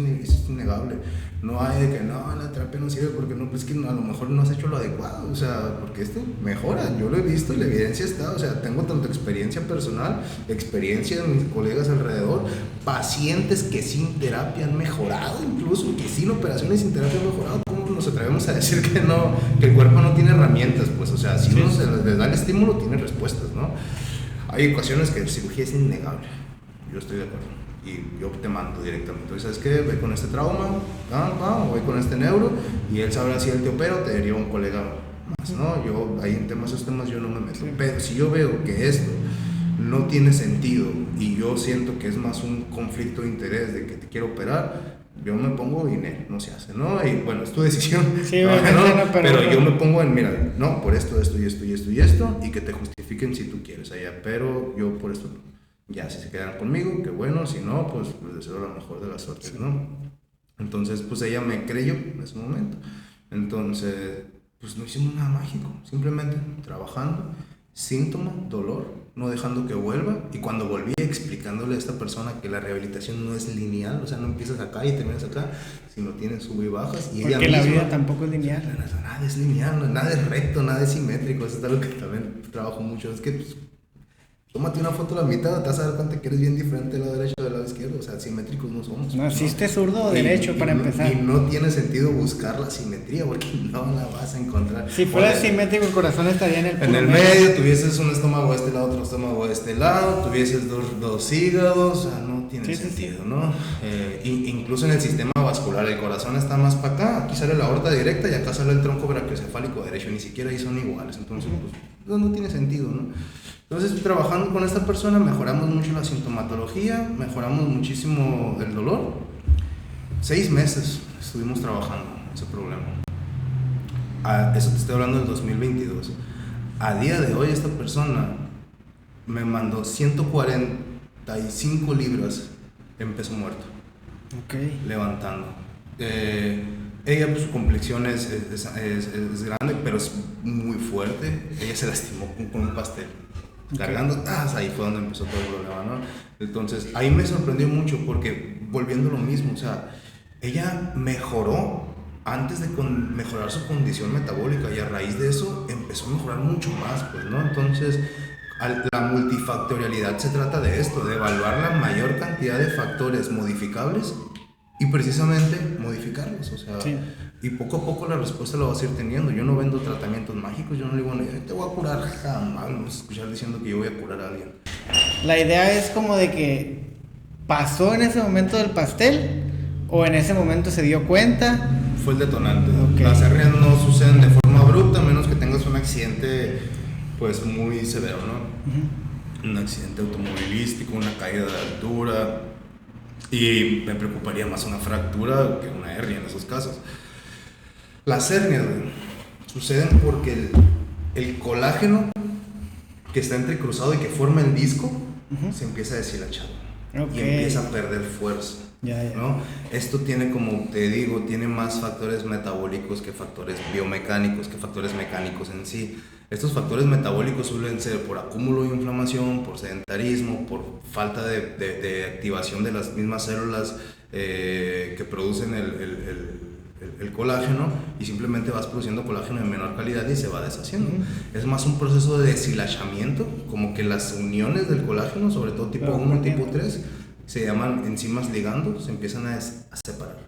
Speaker 2: innegable. No hay de que no, la terapia no sirve porque no, pues que a lo mejor no has hecho lo adecuado, o sea, porque esto mejora. Yo lo he visto y la evidencia está, o sea, tengo tanto experiencia personal, experiencia de mis colegas alrededor, pacientes que sin terapia han mejorado, incluso que sin operaciones sin terapia han mejorado. ¿Cómo nos atrevemos a decir que no, que el cuerpo no tiene herramientas? Pues, o sea, si uno se le da el estímulo, tiene respuestas, ¿no? Hay ocasiones que la cirugía es innegable, yo estoy de acuerdo, y yo te mando directamente. Entonces, ¿sabes qué? Ve con este trauma, o voy con este neuro, y él sabrá si él te opera o te deriva un colega más, ¿no? Yo ahí en esos temas yo no me meto. Pero si yo veo que esto no tiene sentido y yo siento que es más un conflicto de interés de que te quiero operar, yo me pongo y no se hace, ¿no? Y bueno, es tu decisión.
Speaker 1: Sí,
Speaker 2: no, pero yo me pongo en, mira, no, por esto, esto y esto y esto y esto, y que te justifiquen si tú quieres allá, pero yo por esto, ya, si se quedan conmigo, qué bueno, si no, pues les deseo la mejor de las suertes, ¿no? Entonces, pues ella me creyó en ese momento. Entonces, pues no hicimos nada mágico, simplemente trabajando, síntoma, dolor, no dejando que vuelva, y cuando volví explicándole a esta persona que la rehabilitación no es lineal, o sea, no empiezas acá y terminas acá, sino tienes sub y bajas, y
Speaker 1: porque ella misma, la vida tampoco es lineal.
Speaker 2: Nada es lineal, nada es recto, nada es simétrico. Eso es algo que también trabajo mucho, es que pues, tómate una foto a la mitad, te vas a dar cuenta que eres bien diferente del lado derecho del lado izquierdo, o sea, simétricos no somos.
Speaker 1: Naciste zurdo o derecho para empezar.
Speaker 2: Y no tiene sentido buscar la simetría porque no la vas a encontrar.
Speaker 1: Si fuera simétrico, el corazón estaría en el
Speaker 2: puro medio, tuvieses un estómago de este lado, otro estómago de este lado, tuvieses dos hígados, o sea, no tiene sentido, ¿no? Incluso en el sistema vascular, el corazón está más para acá, aquí sale la aorta directa y acá sale el tronco brachiocefálico derecho, ni siquiera ahí son iguales, entonces pues no tiene sentido, ¿no? Entonces, trabajando con esta persona, mejoramos mucho la sintomatología, mejoramos muchísimo el dolor. 6 meses estuvimos trabajando ese problema. Eso te estoy hablando del 2022. A día de hoy, esta persona me mandó 145 libras en peso muerto.
Speaker 1: Okay.
Speaker 2: Levantando. Ella, pues su complexión es grande, pero es muy fuerte. Ella se lastimó con un pastel. Cargando, ahí fue donde empezó todo el problema, ¿no? Entonces, ahí me sorprendió mucho porque, volviendo a lo mismo, o sea, ella mejoró antes de mejorar su condición metabólica, y a raíz de eso empezó a mejorar mucho más, pues, ¿no? Entonces, la multifactorialidad se trata de esto, de evaluar la mayor cantidad de factores modificables y precisamente modificarlos, o sea, y poco a poco la respuesta la vas a ir teniendo. Yo no vendo tratamientos mágicos, yo no digo, te voy a curar, jamás me vas a escuchar diciendo que yo voy a curar a alguien.
Speaker 1: La idea es como de que pasó en ese momento del pastel, o en ese momento se dio cuenta.
Speaker 2: Fue el detonante. Las hernias no suceden de forma abrupta, a menos que tengas un accidente pues muy severo, ¿no? Un accidente automovilístico, una caída de altura, y me preocuparía más una fractura que una hernia en esos casos. Las hernias suceden porque el colágeno que está entrecruzado y que forma el disco se empieza a deshilachar y empieza a perder fuerza. ¿No? Esto tiene, como te digo, tiene más factores metabólicos que factores biomecánicos, que factores mecánicos en sí. Estos factores metabólicos suelen ser por acúmulo de inflamación, por sedentarismo, por falta de activación de las mismas células que producen el colágeno, y simplemente vas produciendo colágeno de menor calidad y se va deshaciendo. Es más un proceso de deshilachamiento, como que las uniones del colágeno, sobre todo tipo 1 y tipo 3, se llaman enzimas ligando, se empiezan a separar,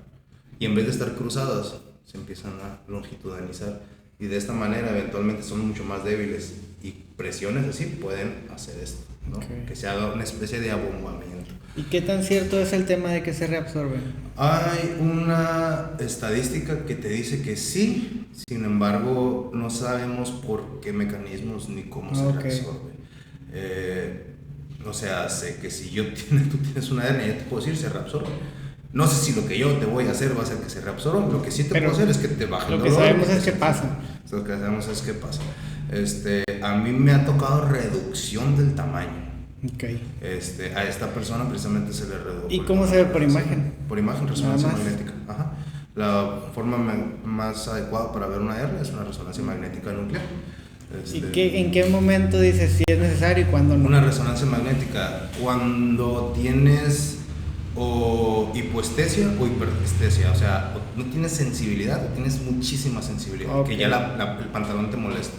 Speaker 2: y en vez de estar cruzadas se empiezan a longitudinalizar, y de esta manera eventualmente son mucho más débiles y presiones así pueden hacer esto, ¿no? Okay. Que se haga una especie de abombamiento.
Speaker 1: ¿Y qué tan cierto es el tema de que se reabsorben?
Speaker 2: Hay una estadística que te dice que sí, sin embargo no sabemos por qué mecanismos ni cómo se reabsorbe. O sea, sé que si tú tienes una hernia, ya te puedo decir, se reabsorbe. No sé si lo que yo te voy a hacer va a hacer que se reabsorba. Lo que sí te puedo hacer es que te baje el dolor.
Speaker 1: Lo que sabemos es que pasa.
Speaker 2: Lo que sabemos es que pasa. A mí me ha tocado reducción del tamaño.
Speaker 1: Okay.
Speaker 2: A esta persona precisamente se le redujo.
Speaker 1: ¿Y cómo se ve por imagen?
Speaker 2: Por imagen, resonancia magnética. Ajá. La forma más adecuada para ver una hernia es una resonancia magnética nuclear.
Speaker 1: ¿Y en qué momento dices si es necesario y cuándo no?
Speaker 2: Una resonancia magnética cuando tienes o hipoestesia o hiperestesia, o sea, no tienes sensibilidad o tienes muchísima sensibilidad, que ya el pantalón te molesta.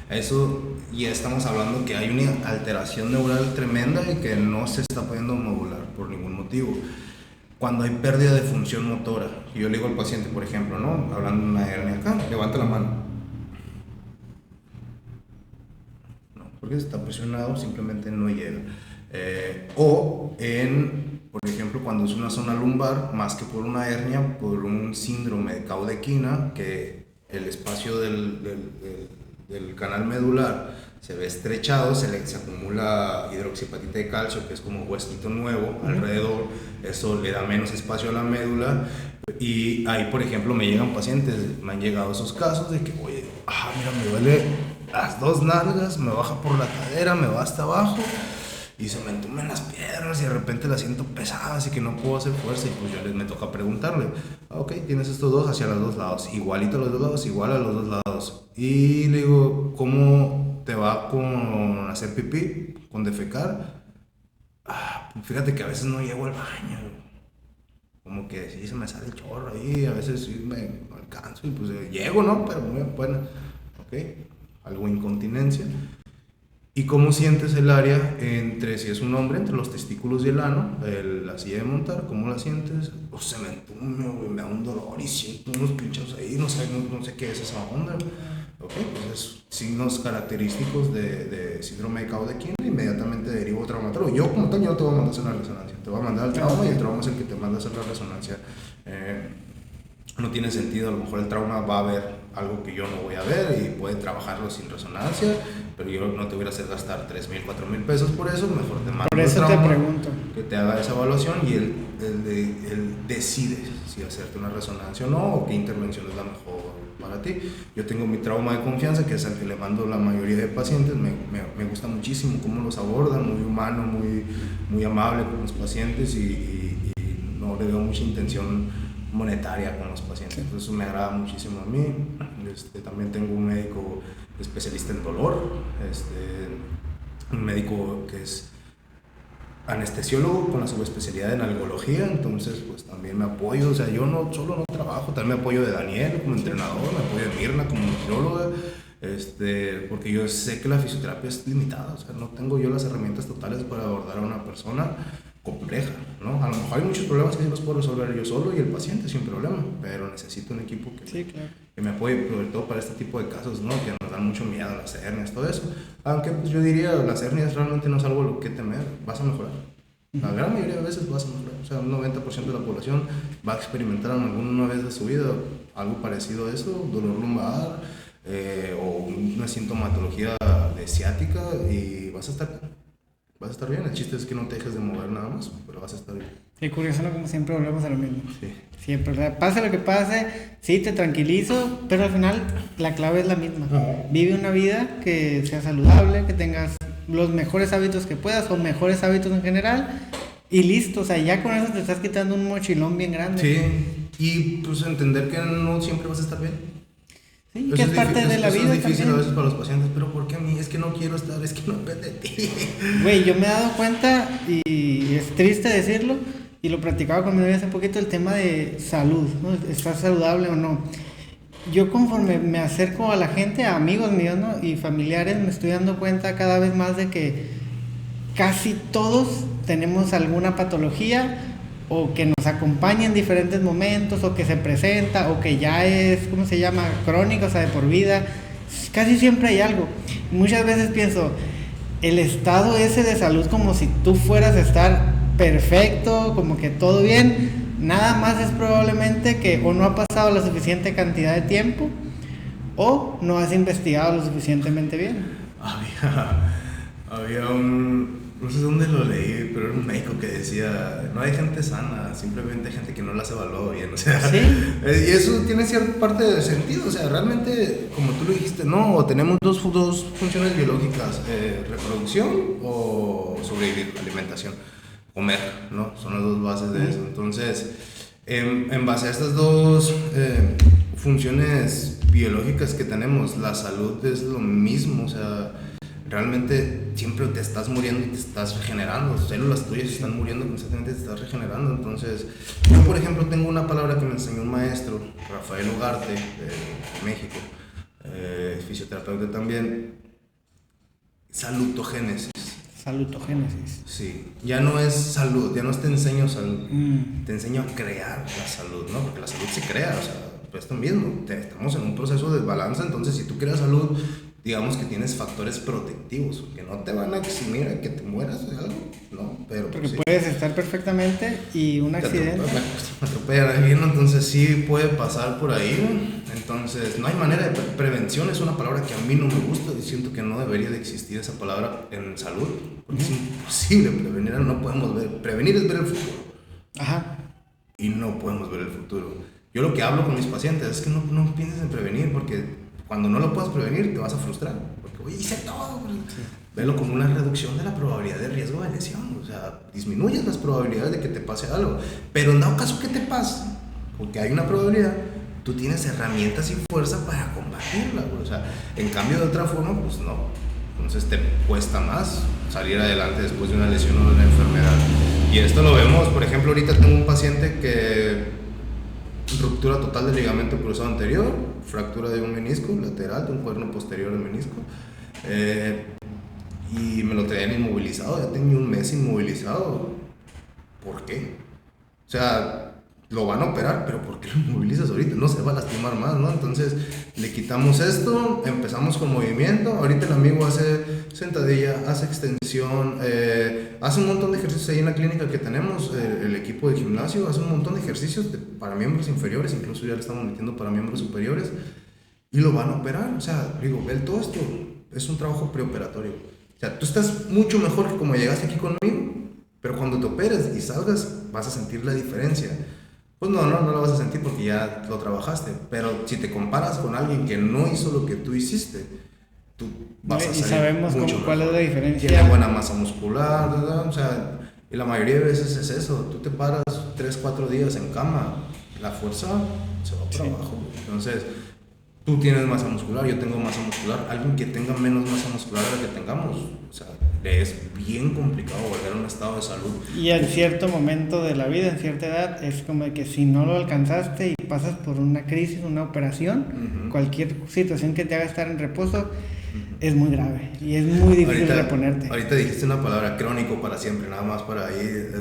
Speaker 2: Eso ya estamos hablando que hay una alteración neural tremenda y que no se está pudiendo modular por ningún motivo. Cuando hay pérdida de función motora, y yo le digo al paciente, por ejemplo, ¿no? Hablando de una hernia acá, levanta la mano. No, porque está presionado, simplemente no llega. Por ejemplo, cuando es una zona lumbar, más que por una hernia, por un síndrome de caudequina, que el espacio del canal medular se ve estrechado, se acumula hidroxiapatita de calcio, que es como huesito nuevo alrededor, eso le da menos espacio a la médula, y ahí, por ejemplo, me llegan pacientes, me han llegado esos casos de que, oye, mira, me duele las dos nalgas, me baja por la cadera, me va hasta abajo, y se me entumen las piernas y de repente las siento pesadas y que no puedo hacer fuerza, y pues me toca preguntarle, ok, tienes estos dos hacia los dos lados, igualito a los dos lados, igual a los dos lados, y le digo, ¿cómo te va con hacer pipí, con defecar? Fíjate que a veces no llego al baño, como que sí se me sale el chorro ahí, a veces sí me alcanzo y pues llego, ¿no? Pero muy bueno, ok, algo incontinencia. ¿Y cómo sientes el área entre, si es un hombre, entre los testículos y el ano, la silla de montar? ¿Cómo la sientes? Pues se me entume, me da un dolor y siento unos pinchos ahí, no sé qué es esa onda. Ok, pues es signos característicos de síndrome de caudequina, inmediatamente derivo traumatólogo. Yo como tal, yo no te voy a mandar a hacer una resonancia, te voy a mandar al trauma y el trauma es el que te manda a hacer la resonancia. No tiene sentido, a lo mejor el trauma va a ver algo que yo no voy a ver y puede trabajarlo sin resonancia, pero yo no te voy a hacer gastar 3,000, 4,000 pesos por eso, mejor te mando
Speaker 1: por eso
Speaker 2: el trauma,
Speaker 1: te pregunto,
Speaker 2: que te haga esa evaluación y él decide si hacerte una resonancia o no, o qué intervención es la mejor para ti. Yo tengo mi trauma de confianza, que es el que le mando a la mayoría de pacientes, me gusta muchísimo cómo los abordan, muy humano, muy amable con los pacientes y no le veo mucha intención monetaria con los pacientes, eso me agrada muchísimo a mí. También tengo un médico especialista en dolor, un médico que es anestesiólogo con la subespecialidad en algología, entonces pues también me apoyo, o sea, yo no solo no trabajo, también me apoyo de Daniel como entrenador, me apoyo de Mirna como nutrióloga, porque yo sé que la fisioterapia es limitada, o sea, no tengo yo las herramientas totales para abordar a una persona compleja, ¿no? A lo mejor hay muchos problemas que sí los puedo resolver yo solo y el paciente sin problema, pero necesito un equipo que me apoye, sobre todo para este tipo de casos, ¿no? Que nos dan mucho miedo, las hernias, todo eso. Aunque pues yo diría, las hernias realmente no es algo a lo que temer, vas a mejorar. La gran mayoría de veces vas a mejorar, o sea, un 90% de la población va a experimentar alguna vez de su vida algo parecido a eso, dolor lumbar o una sintomatología de ciática, y vas a estar bien. El chiste es que no te dejes de mover nada más, pero vas a estar bien.
Speaker 1: Sí, curioso, ¿no? Como siempre volvemos a lo mismo.
Speaker 2: Sí.
Speaker 1: Siempre, o sea, pase lo que pase, sí, te tranquilizo, pero al final la clave es la misma. Vive una vida que sea saludable, que tengas los mejores hábitos que puedas, o mejores hábitos en general, y listo. O sea, ya con eso te estás quitando un mochilón bien grande.
Speaker 2: Sí, y pues entender que no siempre vas a estar bien.
Speaker 1: Sí, que es parte de la vida.
Speaker 2: Es difícil
Speaker 1: también
Speaker 2: a veces para los pacientes, pero ¿por qué a mí? Es que no quiero estar, es que no depende de ti.
Speaker 1: Güey, yo me he dado cuenta, y es triste decirlo, y lo platicaba con mi novia hace poquito, el tema de salud, ¿no? ¿Estás saludable o no? Yo conforme me acerco a la gente, a amigos míos, ¿no? Y familiares, me estoy dando cuenta cada vez más de que casi todos tenemos alguna patología o que nos acompaña en diferentes momentos, o que se presenta, o que ya es, ¿cómo se llama?, crónico, o sea, de por vida. Casi siempre hay algo. Muchas veces pienso, el estado ese de salud, como si tú fueras a estar perfecto, como que todo bien, nada más es probablemente que o no ha pasado la suficiente cantidad de tiempo, o no has investigado lo suficientemente bien.
Speaker 2: Había no sé dónde lo leí, pero era un médico que decía, no hay gente sana, simplemente hay gente que no las evaluó bien, o sea, ¿sí? Y eso tiene cierta parte de sentido, o sea, realmente, como tú lo dijiste, no, tenemos dos funciones biológicas, reproducción o sobrevivir, alimentación, comer, ¿no? Son las dos bases de eso. Entonces, en base a estas dos funciones biológicas que tenemos, la salud es lo mismo, o sea, realmente siempre te estás muriendo y te estás regenerando, células tuyas están muriendo constantemente, te estás regenerando. Entonces, yo por ejemplo tengo una palabra que me enseñó un maestro, Rafael Ugarte, de México, fisioterapeuta también, salutogénesis.
Speaker 1: Salutogénesis.
Speaker 2: Sí, ya no es salud, ya no te enseño salud, te enseño a crear la salud, ¿no? Porque la salud se crea, o sea, esto mismo, estamos en un proceso de balance, entonces si tú creas salud, digamos que tienes factores protectivos que no te van a eximir a que te mueras de algo, ¿no? Pero
Speaker 1: porque sí, puedes estar perfectamente y un accidente
Speaker 2: me atropella alguien, entonces sí puede pasar por ahí. Entonces no hay manera de prevención, es una palabra que a mí no me gusta y siento que no debería de existir esa palabra en salud, porque es imposible prevenir, no podemos ver, prevenir es ver el futuro.
Speaker 1: Ajá.
Speaker 2: Y no podemos ver el futuro. Yo lo que hablo con mis pacientes es que no pienses en prevenir, porque cuando no lo puedas prevenir te vas a frustrar, porque oye, hice todo. Sí. Velo como una reducción de la probabilidad de riesgo de lesión, o sea, disminuyes las probabilidades de que te pase algo, pero en dado caso que te pase, porque hay una probabilidad, tú tienes herramientas y fuerza para combatirla, o sea, en cambio de otra forma, pues no, entonces te cuesta más salir adelante después de una lesión o de una enfermedad. Y esto lo vemos, por ejemplo, ahorita tengo un paciente que ruptura total del ligamento cruzado anterior, fractura de un menisco lateral, de un cuerno posterior del menisco, y me lo traían inmovilizado, ya tenía un mes inmovilizado. ¿Por qué? O sea, lo van a operar, pero ¿por qué lo inmovilizas ahorita? No se va a lastimar más, ¿no? Entonces le quitamos esto, empezamos con movimiento. Ahorita el amigo hace sentadilla, hace extensión, hace un montón de ejercicios ahí en la clínica que tenemos, el equipo de gimnasio hace un montón de ejercicios para miembros inferiores, incluso ya le estamos metiendo para miembros superiores, y lo van a operar. O sea, digo, todo esto es un trabajo preoperatorio. O sea, tú estás mucho mejor que como llegaste aquí conmigo, pero cuando te operes y salgas vas a sentir la diferencia. Pues no lo vas a sentir porque ya lo trabajaste, pero si te comparas con alguien que no hizo lo que tú hiciste, tú vas a salir.
Speaker 1: Y sabemos mucho cuál es la diferencia.
Speaker 2: Tiene buena masa muscular, ¿verdad? O sea, y la mayoría de veces es eso, tú te paras 3-4 días en cama, la fuerza se va por abajo. Entonces, tú tienes masa muscular, yo tengo masa muscular, alguien que tenga menos masa muscular de la que tengamos, o sea, le es bien complicado volver a un estado de salud.
Speaker 1: Y en cierto momento de la vida, en cierta edad, es como que si no lo alcanzaste y pasas por una crisis, una operación, cualquier situación que te haga estar en reposo, es muy grave y es muy difícil reponerte.
Speaker 2: Ahorita dijiste una palabra, crónico para siempre, nada más para ahí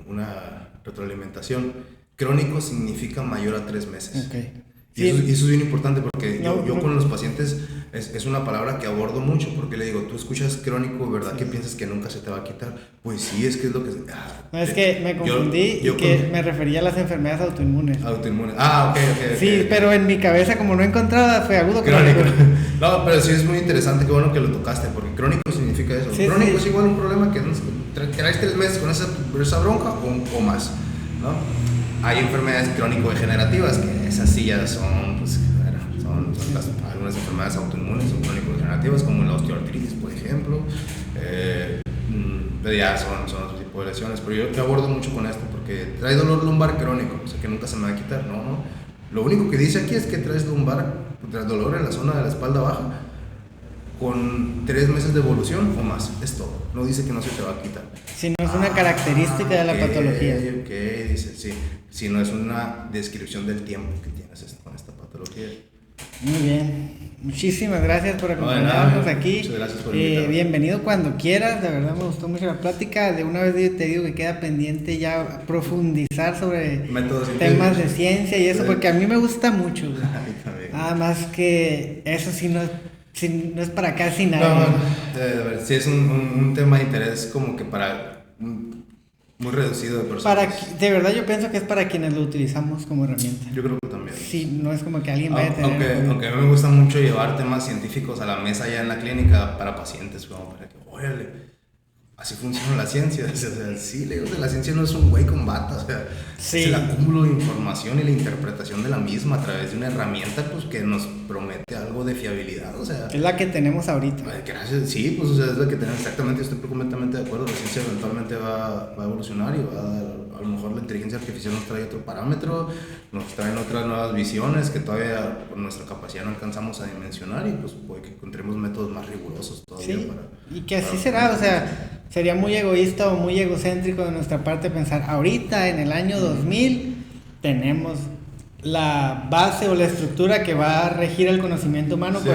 Speaker 2: una retroalimentación. Crónico significa mayor a 3 meses.
Speaker 1: Okay.
Speaker 2: Y eso es bien importante porque yo con los pacientes es una palabra que abordo mucho, porque le digo, tú escuchas crónico, ¿verdad? Que piensas que nunca se te va a quitar. Pues sí, es que es lo que...
Speaker 1: no, es que me confundí me refería a las enfermedades autoinmunes.
Speaker 2: Autoinmunes. Ok.
Speaker 1: Sí, pero en mi cabeza, como no encontraba, fue agudo.
Speaker 2: Crónico. No, pero sí es muy interesante, qué bueno que lo tocaste, porque crónico significa eso. Sí, crónico es igual un problema que traes 3 meses con esa bronca o más, ¿no? Hay enfermedades crónico-degenerativas, que esas sí ya son, pues, algunas enfermedades autoinmunes son crónico-degenerativas, como la osteoartritis, por ejemplo. Ya son otro tipo de lesiones, pero yo te abordo mucho con esto, porque trae dolor lumbar crónico, o sea que nunca se me va a quitar, no. Lo único que dice aquí es que traes dolor en la zona de la espalda baja, con 3 meses de evolución o más, es todo. No dice que no se te va a quitar.
Speaker 1: Si no es una característica de la patología.
Speaker 2: Dice, sí. Si no es una descripción del tiempo que tienes con esta patología.
Speaker 1: Muy bien. Muchísimas gracias por acompañarnos aquí.
Speaker 2: Muchas gracias por invitarme.
Speaker 1: Bienvenido cuando quieras. De verdad me gustó mucho la plática. De una vez te digo que queda pendiente ya profundizar sobre temas de ciencia y eso, porque a mí me gusta mucho. Nada más que eso sí no es para casi nadie.
Speaker 2: No, sí es un tema de interés como que para muy reducido de personas.
Speaker 1: De verdad yo pienso que es para quienes lo utilizamos como herramienta.
Speaker 2: Yo creo que también.
Speaker 1: Sí, no es como que alguien vaya a tener...
Speaker 2: Aunque a mí me gusta mucho llevar temas científicos a la mesa ya en la clínica para pacientes, como para que, órale, así funciona la ciencia. O sea, sí, la ciencia no es un güey con bata, o sea, sí. Es el acúmulo de información y la interpretación de la misma a través de una herramienta pues, que nos promete algo de fiabilidad, o sea...
Speaker 1: Es la que tenemos ahorita.
Speaker 2: Gracias, sí, pues o sea, es la que tenemos exactamente, estoy completamente de acuerdo, la ciencia eventualmente va a evolucionar y a lo mejor la inteligencia artificial nos trae otro parámetro, nos traen otras nuevas visiones que todavía por nuestra capacidad no alcanzamos a dimensionar y pues puede que encontremos métodos más rigurosos todavía.
Speaker 1: Sí, y que así será, o sea, sería muy egoísta o muy egocéntrico de nuestra parte pensar, ahorita en el año 2000 tenemos la base o la estructura que va a regir el conocimiento humano.
Speaker 2: Sí,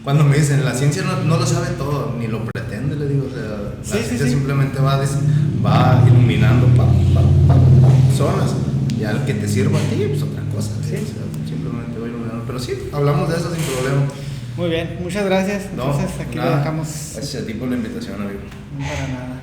Speaker 2: cuando me dicen, la ciencia no lo sabe todo, ni lo pretende, le digo, o sea, la ciencia simplemente va iluminando zonas, y al que te sirva a ti, pues otra cosa, ¿sí? O sea, simplemente va iluminando, pero sí, hablamos de eso sin problema.
Speaker 1: Muy bien, muchas gracias. Entonces aquí lo dejamos.
Speaker 2: Gracias a ti por la invitación, amigo.
Speaker 1: No para nada.